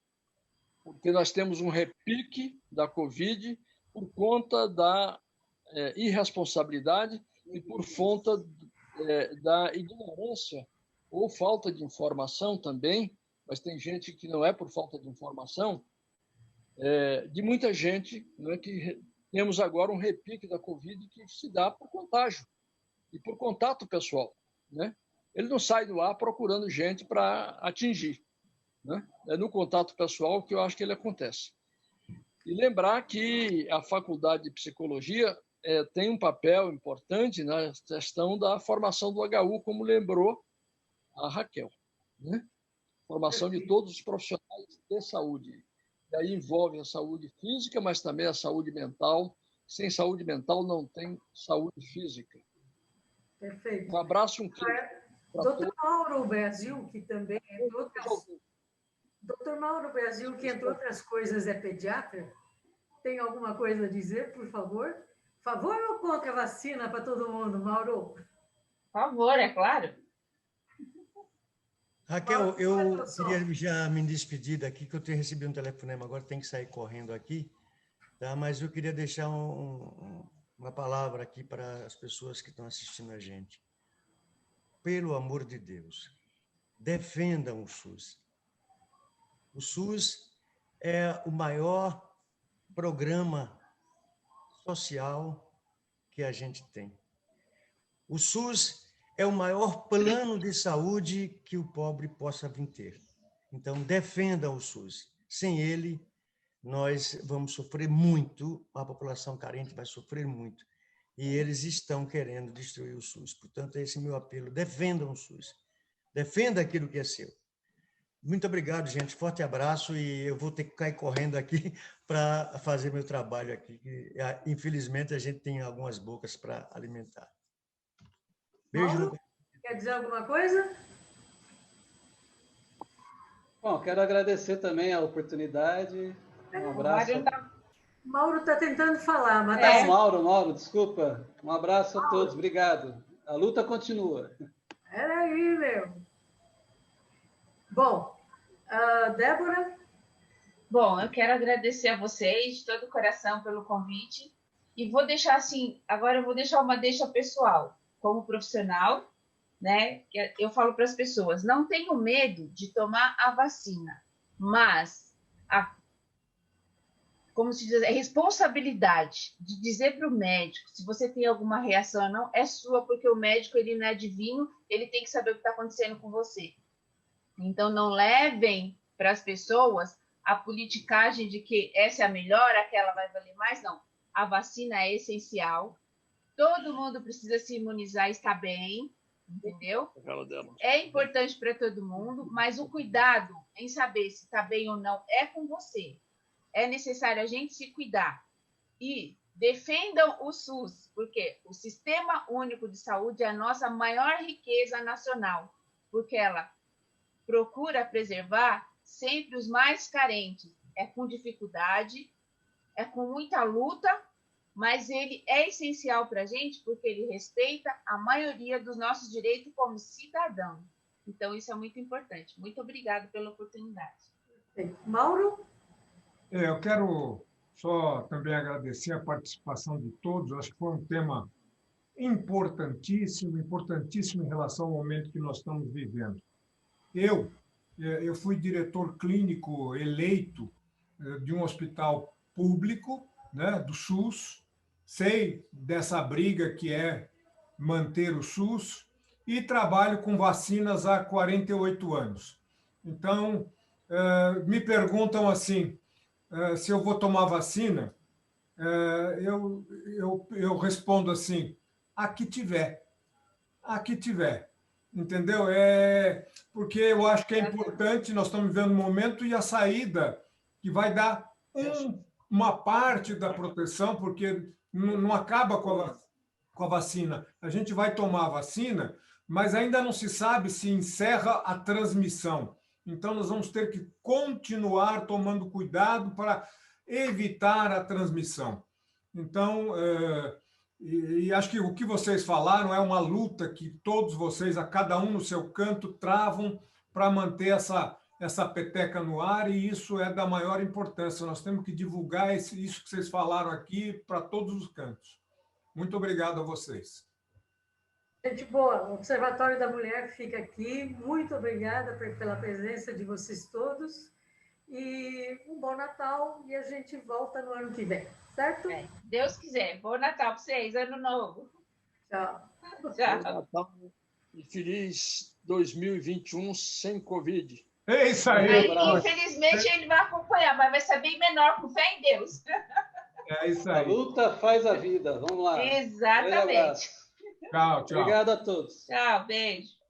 porque nós temos um repique da Covid por conta da irresponsabilidade e por conta da ignorância ou falta de informação também, mas tem gente que não é por falta de informação, de muita gente, né, que temos agora um repique da Covid que se dá por contágio e por contato pessoal, né? Ele não sai do ar procurando gente para atingir, né? É no contato pessoal que eu acho que ele acontece. E lembrar que a Faculdade de Psicologia tem um papel importante na questão da formação do HU, como lembrou a Raquel, né? Formação de todos os profissionais de saúde. E aí envolve a saúde física, mas também a saúde mental. Sem saúde mental não tem saúde física. Perfeito. Um abraço, um queijo. Doutor Mauro Brasil, que também, entre outras... Doutor Mauro Brasil, que entre outras coisas é pediatra, tem alguma coisa a dizer, por favor? Favor ou contra a vacina para todo mundo, Mauro? Por favor, é claro. Raquel, eu queria já me despedir daqui, que eu tenho recebido um telefonema agora, tenho que sair correndo aqui, tá? Mas eu queria deixar uma palavra aqui para as pessoas que estão assistindo a gente. Pelo amor de Deus, defendam o SUS. O SUS é o maior programa social que a gente tem. O SUS é o maior plano de saúde que o pobre possa vir ter. Então, defendam o SUS. Sem ele, nós vamos sofrer muito, a população carente vai sofrer muito. E eles estão querendo destruir o SUS. Portanto, esse é o meu apelo. Defendam o SUS. Defenda aquilo que é seu. Muito obrigado, gente. Forte abraço e eu vou ter que cair correndo aqui para fazer meu trabalho aqui. Infelizmente, a gente tem algumas bocas para alimentar. Beijo. Mauro, quer dizer alguma coisa? Bom, quero agradecer também a oportunidade. Um abraço. Mauro está tentando falar, mas Mauro, desculpa. Um abraço a todos. Obrigado. A luta continua. Era aí, meu. Débora? Bom, eu quero agradecer a vocês de todo o coração pelo convite e vou deixar assim, agora eu vou deixar uma deixa pessoal, como profissional, né? Que eu falo para as pessoas, não tenham medo de tomar a vacina, mas como se diz, é responsabilidade de dizer para o médico se você tem alguma reação ou não, é sua, porque o médico ele não é divino, ele tem que saber o que está acontecendo com você. Então, não levem para as pessoas a politicagem de que essa é a melhor, aquela vai valer mais, não. A vacina é essencial, todo mundo precisa se imunizar e estar bem, entendeu? É importante para todo mundo, mas o cuidado em saber se está bem ou não é com você. É necessário a gente se cuidar. E defendam o SUS, porque o Sistema Único de Saúde é a nossa maior riqueza nacional, porque ela procura preservar sempre os mais carentes. É com dificuldade, é com muita luta, mas ele é essencial para a gente porque ele respeita a maioria dos nossos direitos como cidadão. Então, isso é muito importante. Muito obrigada pela oportunidade. Mauro? Eu quero só também agradecer a participação de todos. Acho que foi um tema importantíssimo, importantíssimo em relação ao momento que nós estamos vivendo. Eu fui diretor clínico eleito de um hospital público, né, do SUS, sei dessa briga que é manter o SUS e trabalho com vacinas há 48 anos. Então, me perguntam assim, se eu vou tomar vacina, eu respondo assim, a que tiver, entendeu? Porque eu acho que é importante, nós estamos vivendo um momento e a saída que vai dar uma parte da proteção, porque não acaba com a vacina. A gente vai tomar a vacina, mas ainda não se sabe se encerra a transmissão. Então, nós vamos ter que continuar tomando cuidado para evitar a transmissão. Então, e acho que o que vocês falaram é uma luta que todos vocês, a cada um no seu canto, travam para manter essa peteca no ar, e isso é da maior importância. Nós temos que divulgar isso que vocês falaram aqui para todos os cantos. Muito obrigado a vocês. Gente boa, o Observatório da Mulher fica aqui. Muito obrigada pela presença de vocês todos. E um bom Natal e a gente volta no ano que vem, certo? Deus quiser. Bom Natal para vocês, ano novo. Tchau. Tchau. Bom Natal e feliz 2021 sem Covid. É isso aí. Infelizmente, ele vai acompanhar, mas vai ser bem menor, com fé em Deus. É isso aí. A luta faz a vida. Vamos lá. Exatamente. Tchau, tchau. Obrigado a todos. Tchau, beijo.